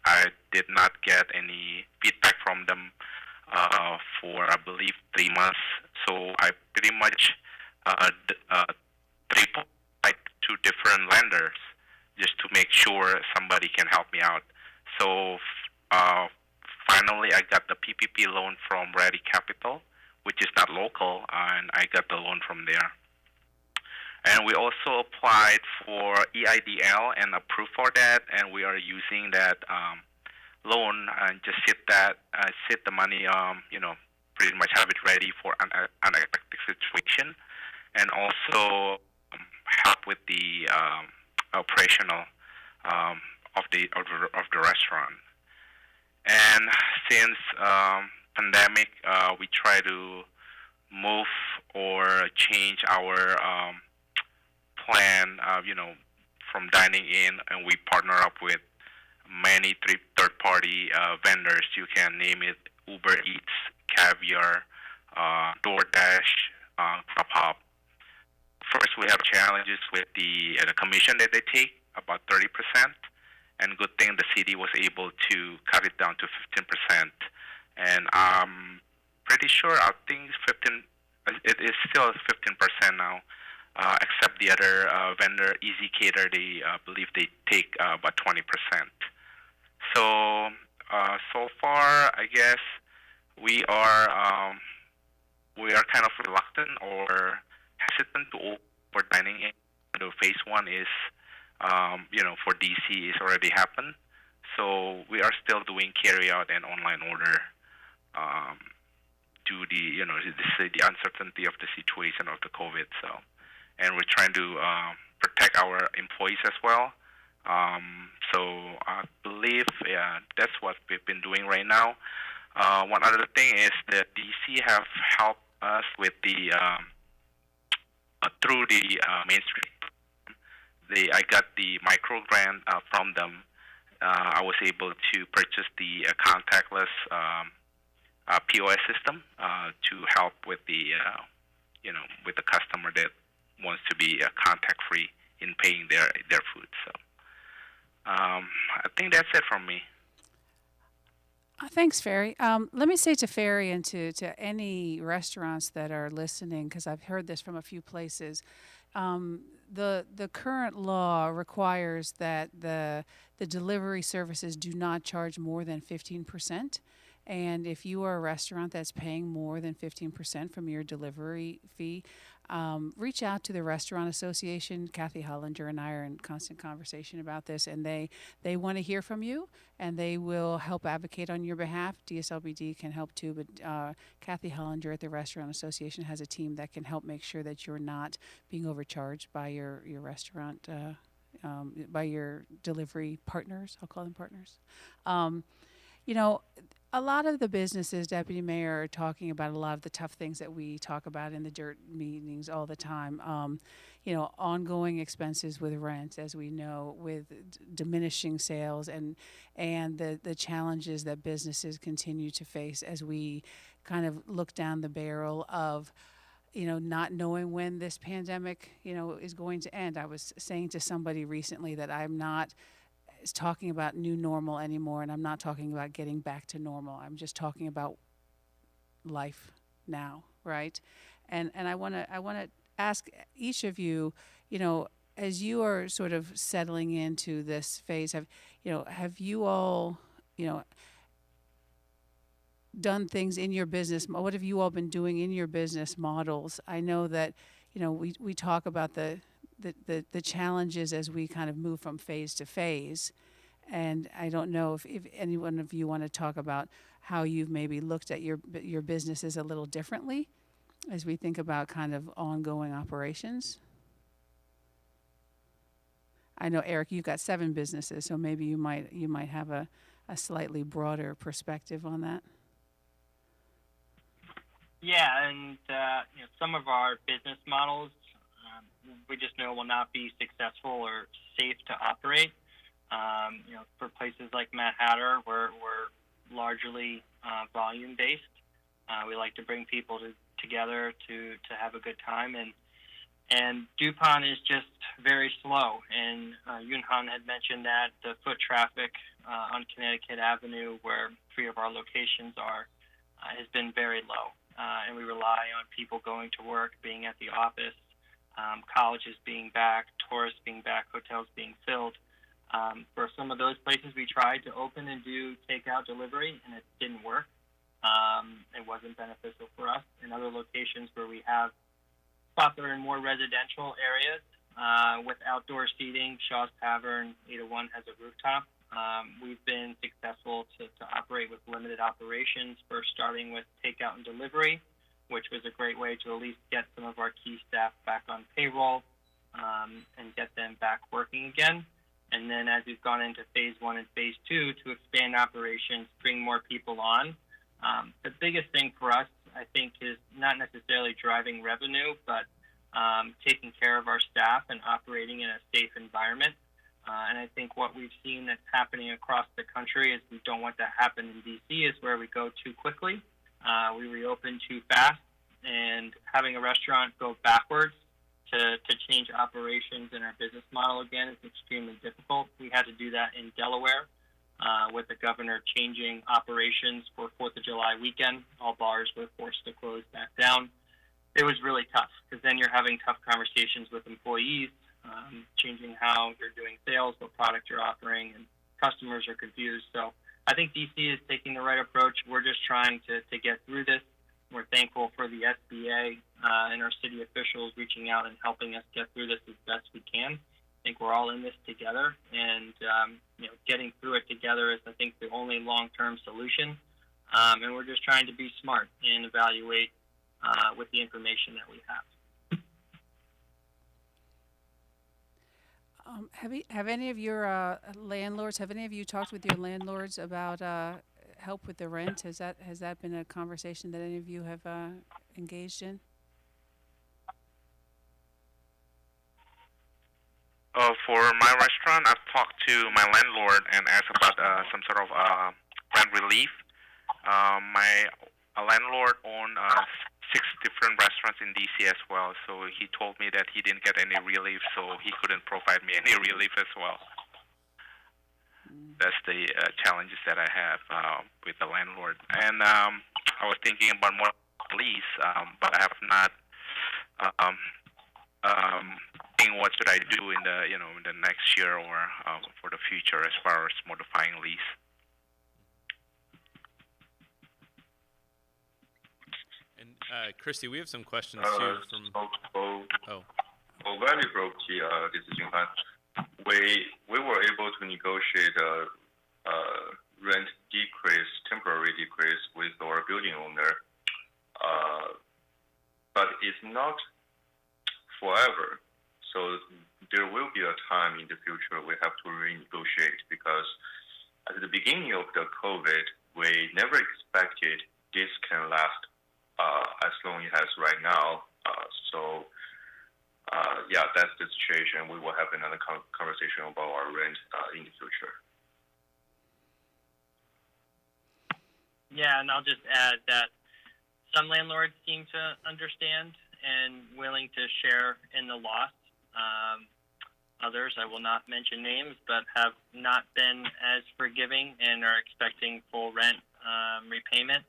I did not get any feedback from them for, I believe, 3 months. So I pretty much tripled to different lenders just to make sure somebody can help me out. So finally, I got the PPP loan from Ready Capital, which is not local, and I got the loan from there. And we also applied for EIDL and approved for that, and we are using that loan and just sit the money, pretty much have it ready for an unexpected situation, and also help with the operational of the restaurant. And since pandemic, we try to move or change our plan, from dining in, and we partner up with many third-party vendors. You can name it: Uber Eats, Caviar, DoorDash, Grubhub. First, we have challenges with the commission that they take, about 30%. And good thing the city was able to cut it down to 15%. And I'm pretty sure, I think it is still 15% now, except the other vendor, Easy Cater, they believe they take about 20%. So, so far, I guess we are kind of reluctant or hesitant to over dining in. The phase one is, for DC is already happened. So we are still doing carry out and online order due the uncertainty of the situation of the COVID. So, and we're trying to protect our employees as well. So I believe, that's what we've been doing right now. One other thing is that DC have helped us with the through the Main Street. I got the micro grant from them. I was able to purchase the contactless POS system to help with the with the customer that wants to be contact free in paying their food. So I think that's it from me. Thanks, Ferry. Let me say to Ferry and to any restaurants that are listening, because I've heard this from a few places, the current law requires that the delivery services do not charge more than 15%. And if you are a restaurant that's paying more than 15% from your delivery fee, reach out to the Restaurant Association. Kathy Hollinger and I are in constant conversation about this, and they want to hear from you, and they will help advocate on your behalf. DSLBD can help too, but Kathy Hollinger at the Restaurant Association has a team that can help make sure that you're not being overcharged by your restaurant, by your delivery partners. I'll call them partners. A lot of the businesses, Deputy Mayor, are talking about a lot of the tough things that we talk about in the DIRT meetings all the time. Ongoing expenses with rent, as we know, with diminishing sales, and the challenges that businesses continue to face as we kind of look down the barrel of, not knowing when this pandemic, is going to end. I was saying to somebody recently that I'm not talking about new normal anymore, and I'm not talking about getting back to normal. I'm just talking about life now, right? And I want to ask each of you, as you are sort of settling into this phase, have you all, done things in your business? What have you all been doing in your business models? I know that, we talk about the challenges as we kind of move from phase to phase. And I don't know if any one of you want to talk about how you've maybe looked at your businesses a little differently as we think about kind of ongoing operations. I know, Eric, you've got 7 businesses, so maybe you might have a slightly broader perspective on that. Yeah, and some of our business models we just know will not be successful or safe to operate. For places like Mad Hatter, we're largely volume based. We like to bring people together to have a good time, and DuPont is just very slow. And Yunhan had mentioned that the foot traffic on Connecticut Avenue, where 3 of our locations are, has been very low. And we rely on people going to work, being at the office, colleges being back, tourists being back, hotels being filled. For some of those places, we tried to open and do takeout delivery, and it didn't work. It wasn't beneficial for us. In other locations where we have spots that are in more residential areas with outdoor seating, Shaw's Tavern, 801 has a rooftop. We've been successful to operate with limited operations, first starting with takeout and delivery, which was a great way to at least get some of our key staff back on payroll and get them back working again. And then as we've gone into phase 1 and phase 2 to expand operations, bring more people on. The biggest thing for us, I think, is not necessarily driving revenue, but taking care of our staff and operating in a safe environment. And I think what we've seen that's happening across the country is we don't want that to happen in D.C. is where we go too quickly. We reopen too fast, and having a restaurant go backwards to change operations in our business model again is extremely difficult. We had to do that in Delaware with the governor changing operations for 4th of July weekend. All bars were forced to close back down. It was really tough because then you're having tough conversations with employees, changing how you're doing sales, what product you're offering, and customers are confused. So I think DC is taking the right approach. We're just trying to get through this. We're thankful for the SBA and our city officials reaching out and helping us get through this as best we can. I think we're all in this together, and getting through it together is, I think, the only long-term solution. And we're just trying to be smart and evaluate with the information that we have. Have any of your landlords? Have any of you talked with your landlords about help with the rent? Has that been a conversation that any of you have engaged in? For my restaurant, I've talked to my landlord and asked about some sort of rent relief. My landlord owns 6 different restaurants in DC as well, so he told me that he didn't get any relief, so he couldn't provide me any relief as well. That's the challenges that I have with the landlord. And I was thinking about more lease, but I have not thinking what should I do in the next year or for the future as far as modifying lease. And Christy, we have some questions too from. For Valley Property, this is Yunhan. We were able to negotiate a rent decrease, temporary decrease with our building owner, but it's not forever. So there will be a time in the future we have to renegotiate, because at the beginning of the COVID, we never expected this can last as long as it has right now. That's the situation. We will have another conversation about our rent in the future. Yeah, and I'll just add that some landlords seem to understand and willing to share in the loss. others, I will not mention names, but have not been as forgiving and are expecting full rent repayment.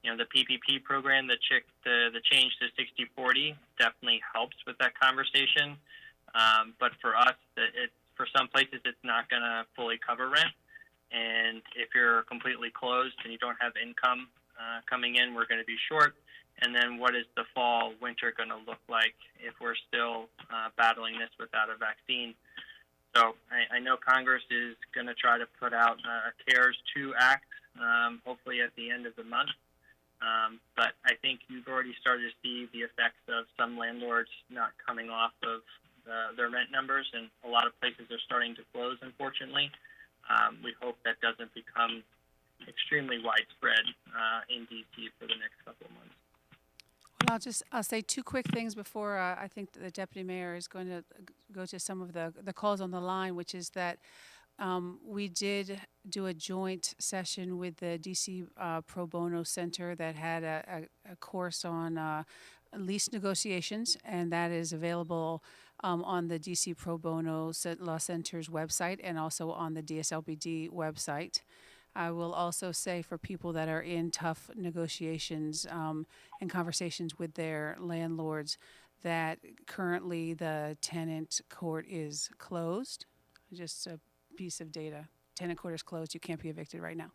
The PPP program, the change to 60/40 definitely helps with that conversation. But for us, for some places, it's not going to fully cover rent. And if you're completely closed and you don't have income coming in, we're going to be short. And then what is the fall, winter going to look like if we're still battling this without a vaccine? So I know Congress is going to try to put out a CARES 2 Act, hopefully at the end of the month. But I think you've already started to see the effects of some landlords not coming off of their rent numbers, and a lot of places are starting to close, unfortunately. We hope that doesn't become extremely widespread in D.C. for the next couple of months. Well, I'll say two quick things before I think the Deputy Mayor is going to go to some of the calls on the line, which is that we did do a joint session with the DC Pro Bono Center that had a course on lease negotiations, and that is available on the DC Pro Bono Law Center's website and also on the DSLBD website. I will also say for people that are in tough negotiations and conversations with their landlords that currently the tenant court is closed. Just a piece of data. Tenant court is closed. You can't be evicted right now.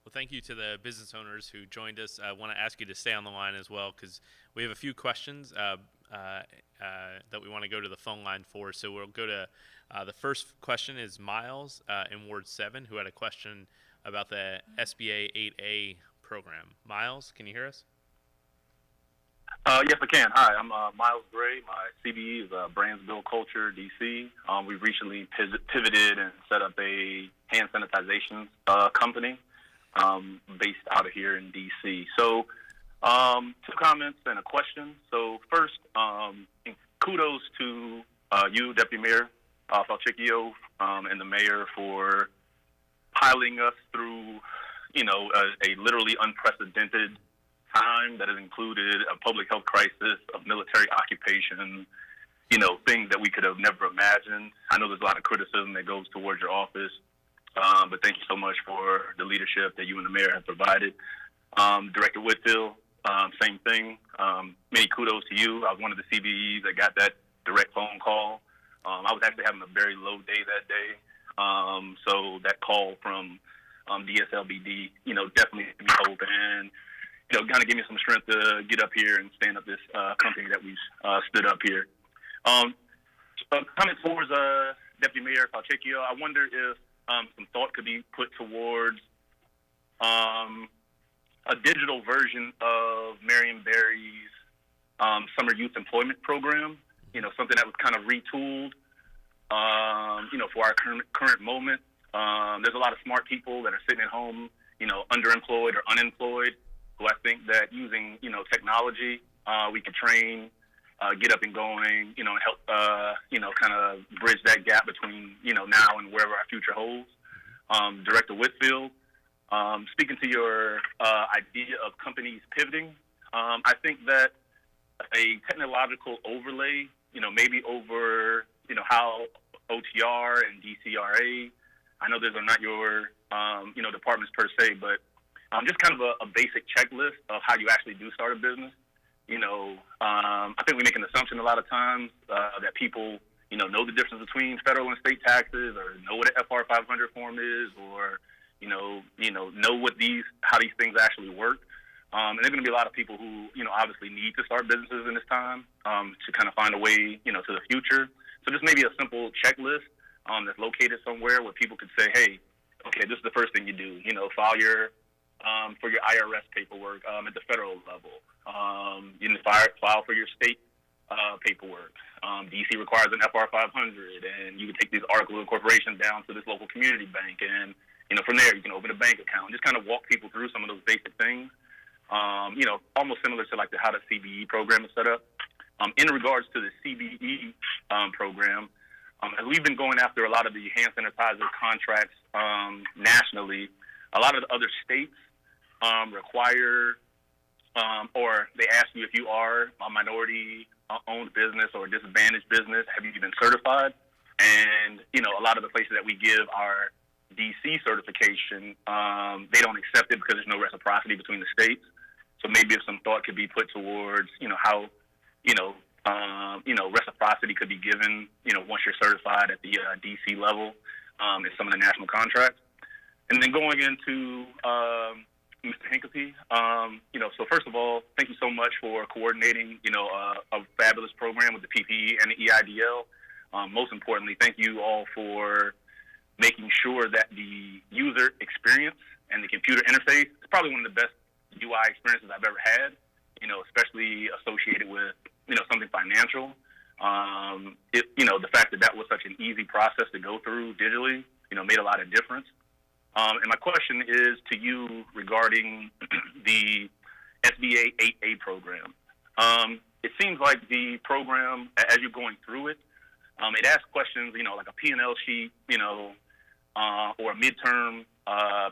Well, thank you to the business owners who joined us. I want to ask you to stay on the line as well because we have a few questions that we want to go to the phone line for. So we'll go to the first question is Miles in Ward 7 who had a question about the SBA 8A program. Miles, can you hear us? Yes, I can. Hi, I'm Miles Gray. My CBE is Brands Build Culture, DC. We recently pivoted and set up a hand sanitization company based out of here in DC. So, two comments and a question. So, first, kudos to you, Deputy Mayor Falchicchio, and the mayor for piling us through, a literally unprecedented time that has included a public health crisis, a military occupation, things that we could have never imagined. I know there's a lot of criticism that goes towards your office, but thank you so much for the leadership that you and the mayor have provided. Director Whitfield, same thing. Many kudos to you. I was one of the CBEs that got that direct phone call. I was actually having a very low day that day. So that call from DSLBD, definitely gave me hope and, kind of give me some strength to get up here and stand up this company that we've stood up here. Coming towards Deputy Mayor Falchicchio, I wonder if some thought could be put towards a digital version of Marion Barry's Summer Youth Employment Program, something that was kind of retooled, for our current moment. There's a lot of smart people that are sitting at home, underemployed or unemployed, who I think that using, technology, we could train, get up and going, and help, kind of bridge that gap between, now and wherever our future holds. Director Whitfield, speaking to your idea of companies pivoting, I think that a technological overlay, maybe over, how OTR and DCRA, I know those are not your, departments per se, but just kind of a basic checklist of how you actually do start a business. I think we make an assumption a lot of times that people, know the difference between federal and state taxes, or know what an FR 500 form is, or know how these things actually work. And there's going to be a lot of people who, obviously need to start businesses in this time to kind of find a way, to the future. So just maybe a simple checklist that's located somewhere where people could say, hey, okay, this is the first thing you do. File your for your IRS paperwork at the federal level. File for your state paperwork. DC requires an FR 500, and you can take these articles of incorporation down to this local community bank, and from there you can open a bank account. Just kind of walk people through some of those basic things. Almost similar to like how the CBE program is set up. In regards to the CBE program, as we've been going after a lot of the hand sanitizer contracts nationally, a lot of the other states require or they ask you if you are a minority owned business or a disadvantaged business? Have you been certified? And, a lot of the places that we give our DC certification, they don't accept it because there's no reciprocity between the states. So maybe if some thought could be put towards, how, reciprocity could be given, once you're certified at the DC level in some of the national contracts. And then going into Mr. Hincapie, so first of all, thank you so much for coordinating, a fabulous program with the PPE and the EIDL. Most importantly, thank you all for making sure that the user experience and the computer interface is probably one of the best UI experiences I've ever had, especially associated with, something financial. The fact that was such an easy process to go through digitally, made a lot of difference. And my question is to you regarding the SBA 8A program. It seems like the program, as you're going through it, it asks questions, like a P&L sheet, or a midterm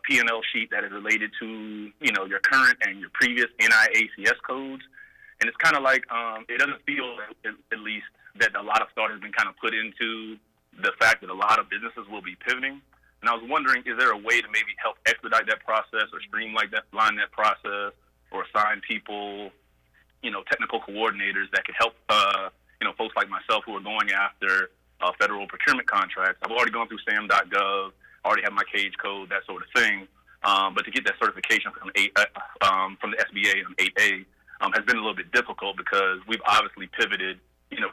P&L sheet that is related to, your current and your previous NIACS codes. And it's kind of like, it doesn't feel, at least, that a lot of thought has been kind of put into the fact that a lot of businesses will be pivoting. And I was wondering, is there a way to maybe help expedite that process or streamline that process, or assign people, technical coordinators that could help, folks like myself who are going after federal procurement contracts? I've already gone through SAM.gov, already have my cage code, that sort of thing. But to get that certification from the SBA on 8A has been a little bit difficult because we've obviously pivoted,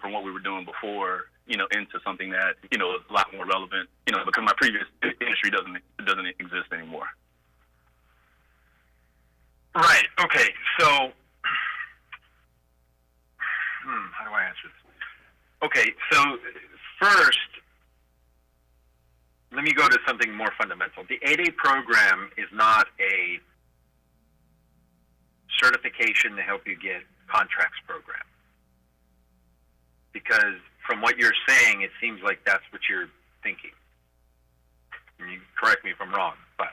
from what we were doing before, into something that, is a lot more relevant, because my previous industry doesn't exist anymore. Right. Okay. So, how do I answer this? Okay. So, first, let me go to something more fundamental. The 8A program is not a certification to help you get contracts program. Because from what you're saying, it seems like that's what you're thinking. And you correct me if I'm wrong, but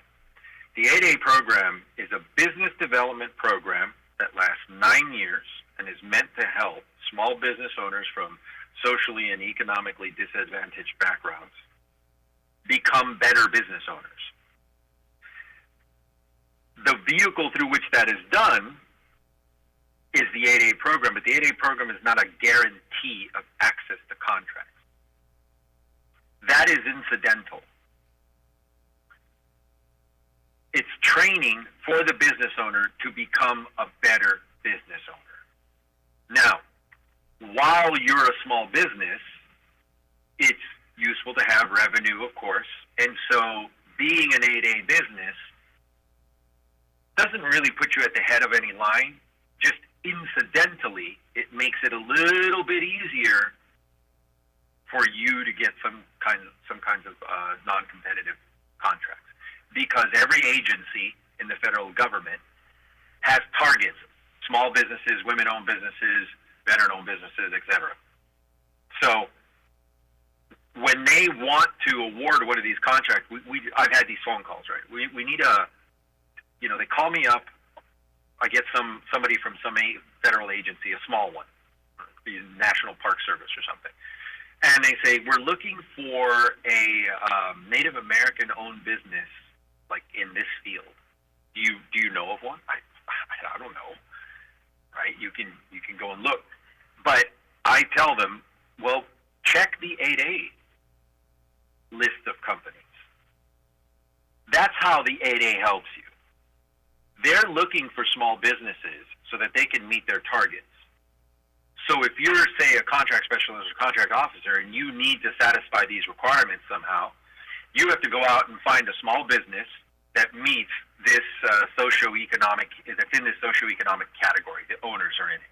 the 8A program is a business development program that lasts 9 years and is meant to help small business owners from socially and economically disadvantaged backgrounds become better business owners. The vehicle through which that is done is the 8A program, but the 8A program is not a guarantee of access to contracts. That is incidental. It's training for the business owner to become a better business owner. Now, while you're a small business, it's useful to have revenue, of course, and so being an 8A business doesn't really put you at the head of any line. Just incidentally, it makes it a little bit easier for you to get some kinds of non-competitive contracts, because every agency in the federal government has targets: small businesses, women-owned businesses, veteran-owned businesses, etc. So when they want to award one of these contracts, I've had these phone calls, right? We need they call me up. I get somebody from some federal agency, a small one, the National Park Service or something, and they say, we're looking for a Native American-owned business, like in this field. Do you know of one? I don't know, right? You can go and look, but I tell them, well, check the 8A list of companies. That's how the 8A helps you. They're looking for small businesses so that they can meet their targets. So if you're, say, a contract specialist or contract officer and you need to satisfy these requirements somehow, you have to go out and find a small business that meets this socioeconomic category, the owners are in it.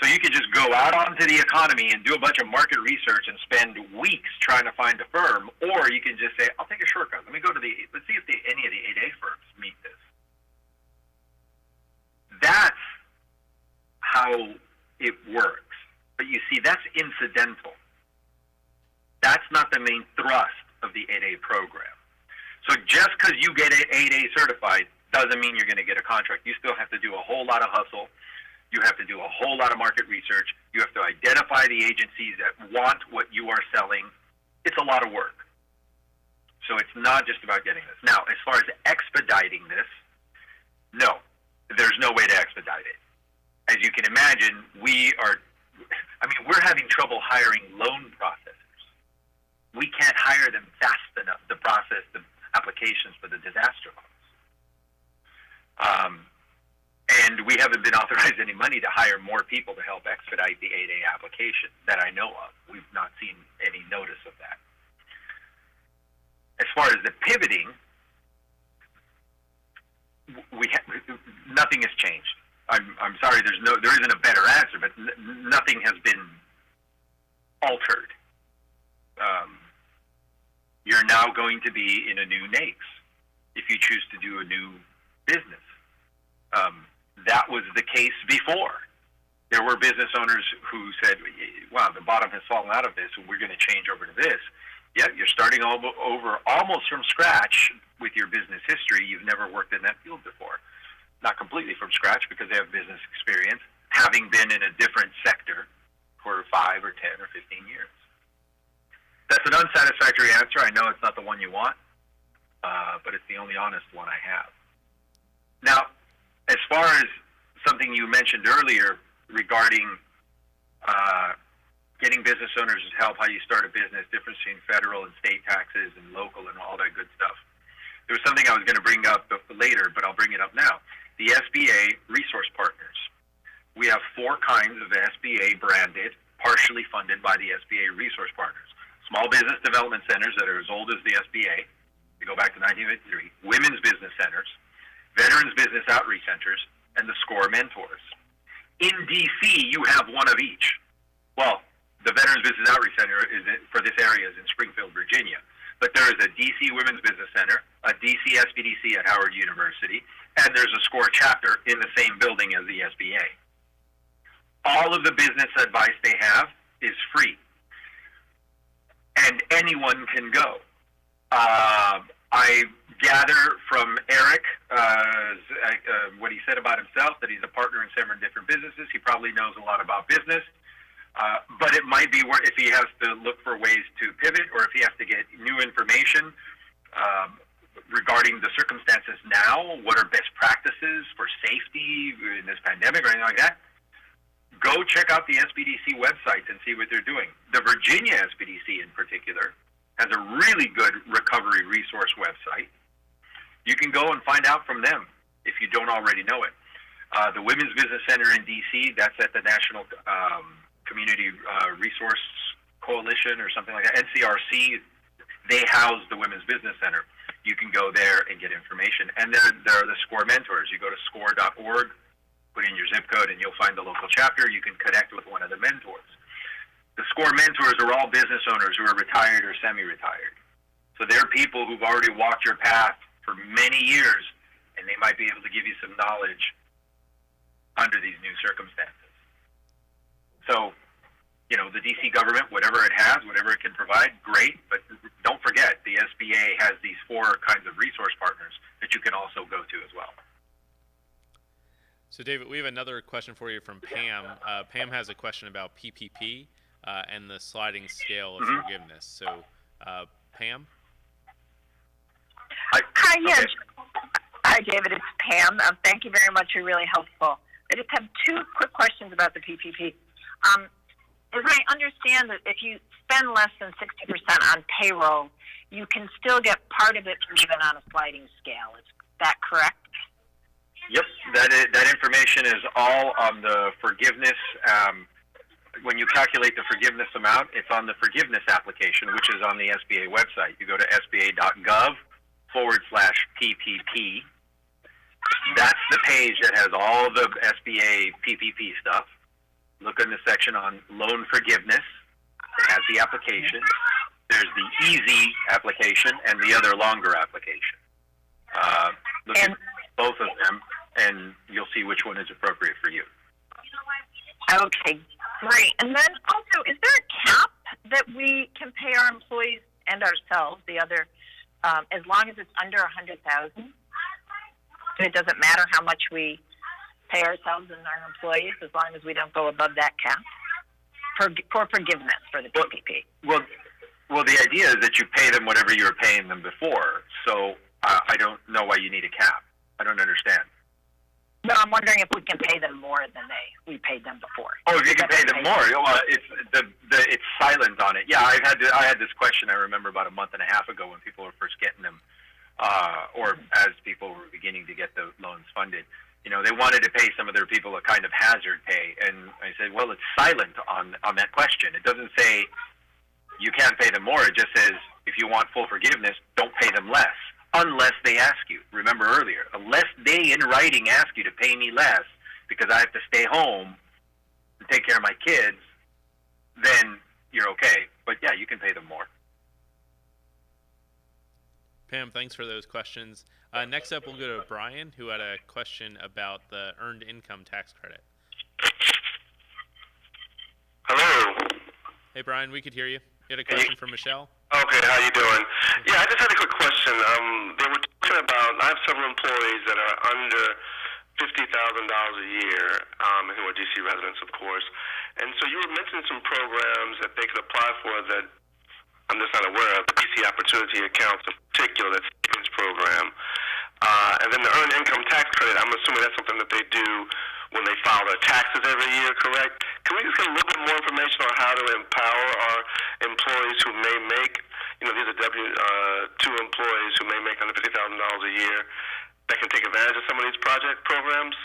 So you can just go out onto the economy and do a bunch of market research and spend weeks trying to find a firm, or you can just say, I'll take a shortcut. Let's see if any of the 8A firms meet this. That's how it works. But you see, that's incidental. That's not the main thrust of the 8A program. So just because you get 8A certified doesn't mean you're going to get a contract. You still have to do a whole lot of hustle. You have to do a whole lot of market research. You have to identify the agencies that want what you are selling. It's a lot of work. So it's not just about getting this. Now, as far as expediting this, no, there's no way to expedite it. As you can imagine, we're having trouble hiring loan processors. We can't hire them fast enough to process the applications for the disaster loans. And we haven't been authorized any money to hire more people to help expedite the 8A application that I know of. We've not seen any notice of that. As far as the pivoting, nothing has changed. I'm sorry, there isn't a better answer, but nothing has been altered. You're now going to be in a new NAICS if you choose to do a new business. That was the case before. There were business owners who said, wow, the bottom has fallen out of this, and we're going to change over to this. Yeah, you're starting over almost from scratch with your business history. You've never worked in that field before. Not completely from scratch because they have business experience, having been in a different sector for 5 or 10 or 15 years. That's an unsatisfactory answer. I know it's not the one you want, but it's the only honest one I have. Now, as far as something you mentioned earlier regarding getting business owners help, how you start a business, difference between federal and state taxes and local and all that good stuff. There was something I was going to bring up later, but I'll bring it up now. The SBA Resource Partners. We have 4 kinds of SBA branded, partially funded by the SBA Resource Partners. Small business development centers that are as old as the SBA. They go back to 1953. Women's business centers, veterans business outreach centers, and the SCORE mentors. In D.C., you have one of each. Well, the Veterans Business Outreach Center for this area is in Springfield, Virginia. But there is a D.C. Women's Business Center, a D.C. SBDC at Howard University, and there's a SCORE chapter in the same building as the SBA. All of the business advice they have is free, and anyone can go. I gather from Eric what he said about himself, that he's a partner in 7 different businesses. He probably knows a lot about business. But it might be where if he has to look for ways to pivot, or if he has to get new information regarding the circumstances now, what are best practices for safety in this pandemic or anything like that, go check out the SBDC websites and see what they're doing. The Virginia SBDC in particular has a really good recovery resource website. You can go and find out from them if you don't already know it. The Women's Business Center in D.C., that's at the National Community Resource Coalition or something like that. NCRC, they house the Women's Business Center. You can go there and get information. And there are the SCORE mentors. You go to score.org, put in your zip code, and you'll find the local chapter. You can connect with one of the mentors. The SCORE mentors are all business owners who are retired or semi-retired. So they're people who've already walked your path for many years, and they might be able to give you some knowledge under these new circumstances. So, the D.C. government, whatever it has, whatever it can provide, great. But don't forget, the SBA has these 4 kinds of resource partners that you can also go to as well. So, David, we have another question for you from Pam. Pam has a question about PPP and the sliding scale of forgiveness. So, Pam? Hi, yes. Okay. Hi, David. It's Pam. Thank you very much. You're really helpful. I just have 2 quick questions about the PPP. As I understand that if you spend less than 60% on payroll, you can still get part of it forgiven on a sliding scale. Is that correct? Yep. That information is all on the forgiveness. When you calculate the forgiveness amount, it's on the forgiveness application, which is on the SBA website. You go to sba.gov/PPP. That's the page that has all the SBA PPP stuff. Look in the section on loan forgiveness. It has the application. There's the easy application and the other longer application. Look at both of them, and you'll see which one is appropriate for you. Okay, great. And then also, is there a cap that we can pay our employees and ourselves, the other, as long as it's under $100,000? It doesn't matter how much we pay ourselves and our employees as long as we don't go above that cap? for forgiveness for the PPP? Well, the idea is that you pay them whatever you were paying them before. So I don't know why you need a cap. I don't understand. No, I'm wondering if we can pay them more than we paid them before. Oh, if you can pay them more, well, it's silent on it. Yeah, I had this question. I remember about a month and a half ago when people were first getting them, or as people were beginning to get the loans funded. You know, they wanted to pay some of their people a kind of hazard pay, and I said, well, it's silent on that question. It doesn't say you can't pay them more. It just says if you want full forgiveness, don't pay them less. Unless they ask you. Remember earlier, unless they in writing ask you to pay me less because I have to stay home and take care of my kids, then you're okay. But yeah, you can pay them more. Pam, thanks for those questions. Next up, we'll go to Brian, who had a question about the Earned Income Tax Credit. Hello. Hey, Brian, we could hear you. You had a question for Michelle? Okay, how you doing? Yeah, I just had a quick question. They were talking about, I have several employees that are under $50,000 a year, who are DC residents, of course. And so you were mentioning some programs that they could apply for that I'm just not aware of, the DC Opportunity Accounts in particular, that savings program. And then the Earned Income Tax Credit, I'm assuming that's something that they do when they file their taxes every year, correct? Can we just get a little bit more information on how to empower our employees who may make, these are W-2 employees who may make under $50,000 a year that can take advantage of some of these project programs?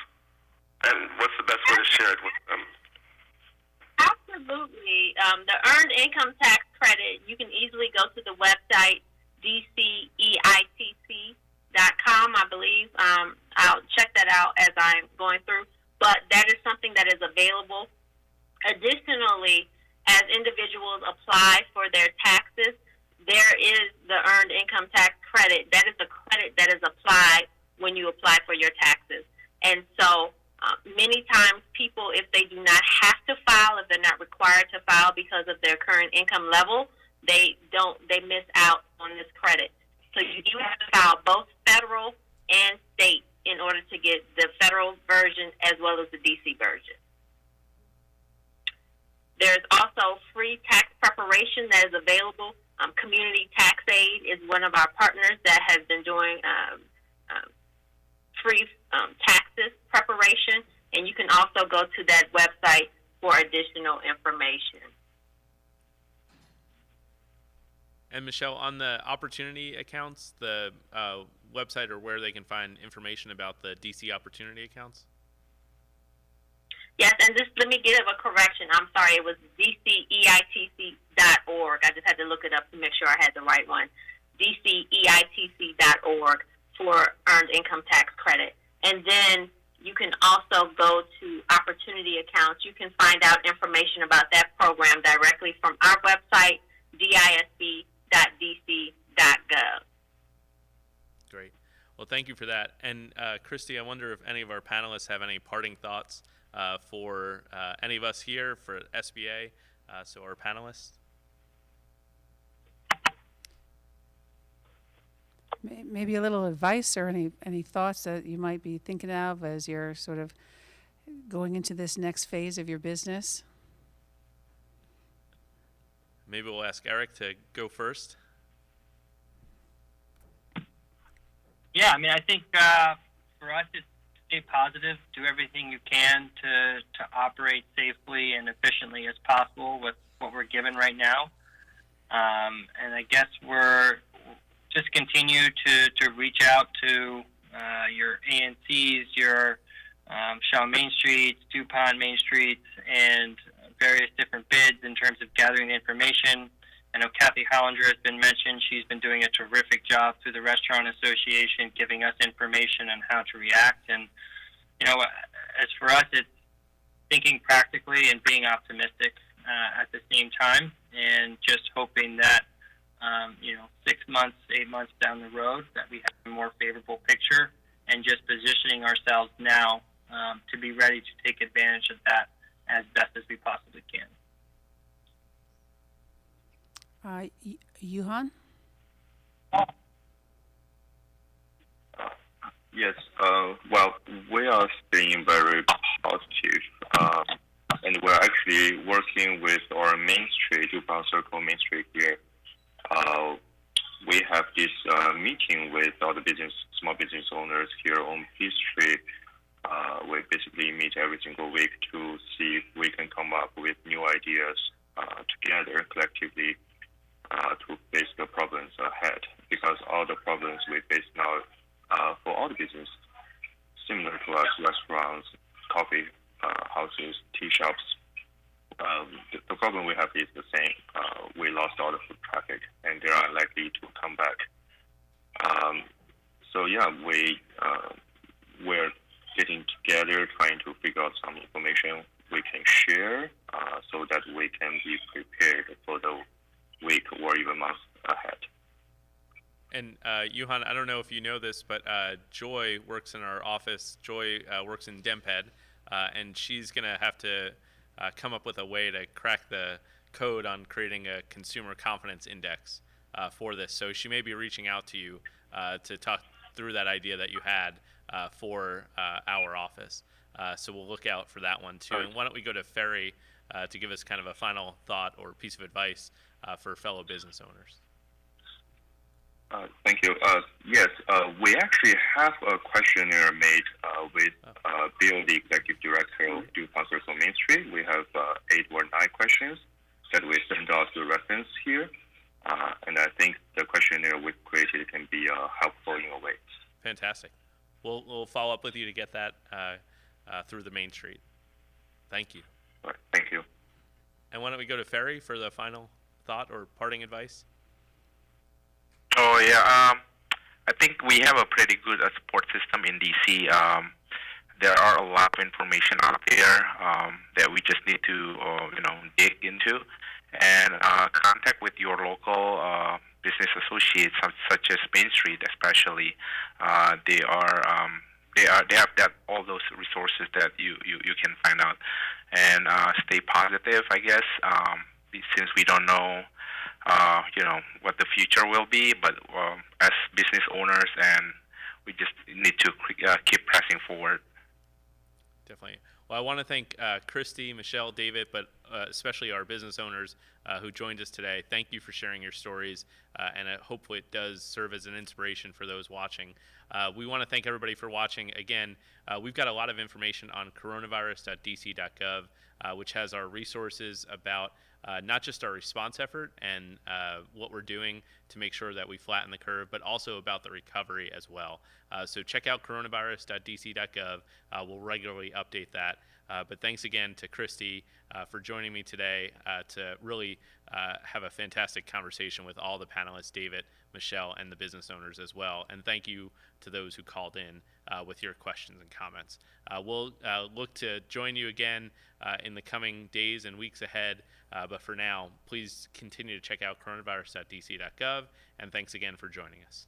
And what's the best way to share it with them? Absolutely. The Earned Income Tax Credit, you can easily go to the website, DCEITC.com, I believe. I'll check that out as I'm going through. But that is something that is available. Additionally, as individuals apply for their taxes, there is the Earned Income Tax Credit. That is the credit that is applied when you apply for your taxes. And so many times people, if they do not have to file, if they're not required to file because of their current income level, they miss out on this credit. So you do have to file both federal and state in order to get the federal version as well as the DC version. There's also free tax preparation that is available. Community Tax Aid is one of our partners that has been doing free taxes preparation, and you can also go to that website for additional information. And Michelle, on the opportunity accounts, the website or where they can find information about the DC opportunity accounts? Yes, and just let me give a correction. I'm sorry, it was DCEITC.org. I just had to look it up to make sure I had the right one. DCEITC.org for Earned Income Tax Credit. And then you can also go to opportunity accounts. You can find out information about that program directly from our website, disb.dc.gov. Great. Well, thank you for that. And Christy, I wonder if any of our panelists have any parting thoughts for any of us here, for SBA, so our panelists. Maybe a little advice or any thoughts that you might be thinking of as you're sort of going into this next phase of your business? Maybe we'll ask Eric to go first. Yeah, I mean, I think for us, it's stay positive, do everything you can to operate safely and efficiently as possible with what we're given right now. And I guess we're just continue to reach out to your ANCs, your Shaw Main Streets, DuPont Main Streets, and various different bids in terms of gathering the information. I know Kathy Hollander has been mentioned. She's been doing a terrific job through the Restaurant Association, giving us information on how to react. And, as for us, it's thinking practically and being optimistic at the same time, and just hoping that, 6 months, 8 months down the road, that we have a more favorable picture, and just positioning ourselves now to be ready to take advantage of that as best as we possibly can. Yuhan? Yes, well, we are staying very positive. and we're actually working with our Main Street, DuPont Circle Main Street here. We have this meeting with all the small business owners here on Peace Street. We basically meet every single week to see if we can come up with new ideas together collectively to face the problems ahead. Because all the problems we face now for all the business, similar to us, restaurants, coffee houses, tea shops, the problem we have is the same. We lost all the foot traffic, and they are likely to come back. So yeah, we're getting together, trying to figure out some information we can share, so that we can be prepared for the week or even month ahead. And Johan, I don't know if you know this, but Joy works in our office. Joy works in DMPED, and she's going to have to come up with a way to crack the code on creating a consumer confidence index for this. So she may be reaching out to you to talk through that idea that you had for our office. So we'll look out for that one too. And why don't we go to Ferry to give us kind of a final thought or piece of advice for fellow business owners. Thank you. Yes, we actually have a questionnaire made with Bill, the Executive Director of DuPont Circle Main Street. We have 8 or 9 questions that we send out to residents here. And I think the questionnaire we've created can be helpful in a way. Fantastic. We'll follow up with you to get that through the Main Street. Thank you. All right, thank you. And why don't we go to Ferry for the final thought or parting advice? Oh yeah, I think we have a pretty good support system in DC. There are a lot of information out there that we just need to dig into, and contact with your local business associates, such as Main Street, especially. They have all those resources that you can find out, and stay positive, I guess, since we don't know what the future will be, but as business owners, and we just need to keep pressing forward. Definitely. Well, I want to thank Christy, Michelle, David, but especially our business owners who joined us today. Thank you for sharing your stories, and I hope it does serve as an inspiration for those watching. We want to thank everybody for watching. Again, we've got a lot of information on coronavirus.dc.gov, which has our resources about not just our response effort and what we're doing to make sure that we flatten the curve, but also about the recovery as well. So check out coronavirus.dc.gov. We'll regularly update that. But thanks again to Christy for joining me today to really have a fantastic conversation with all the panelists, David, Michelle, and the business owners as well. And thank you to those who called in with your questions and comments. We'll look to join you again in the coming days and weeks ahead. But for now, please continue to check out coronavirus.dc.gov. And thanks again for joining us.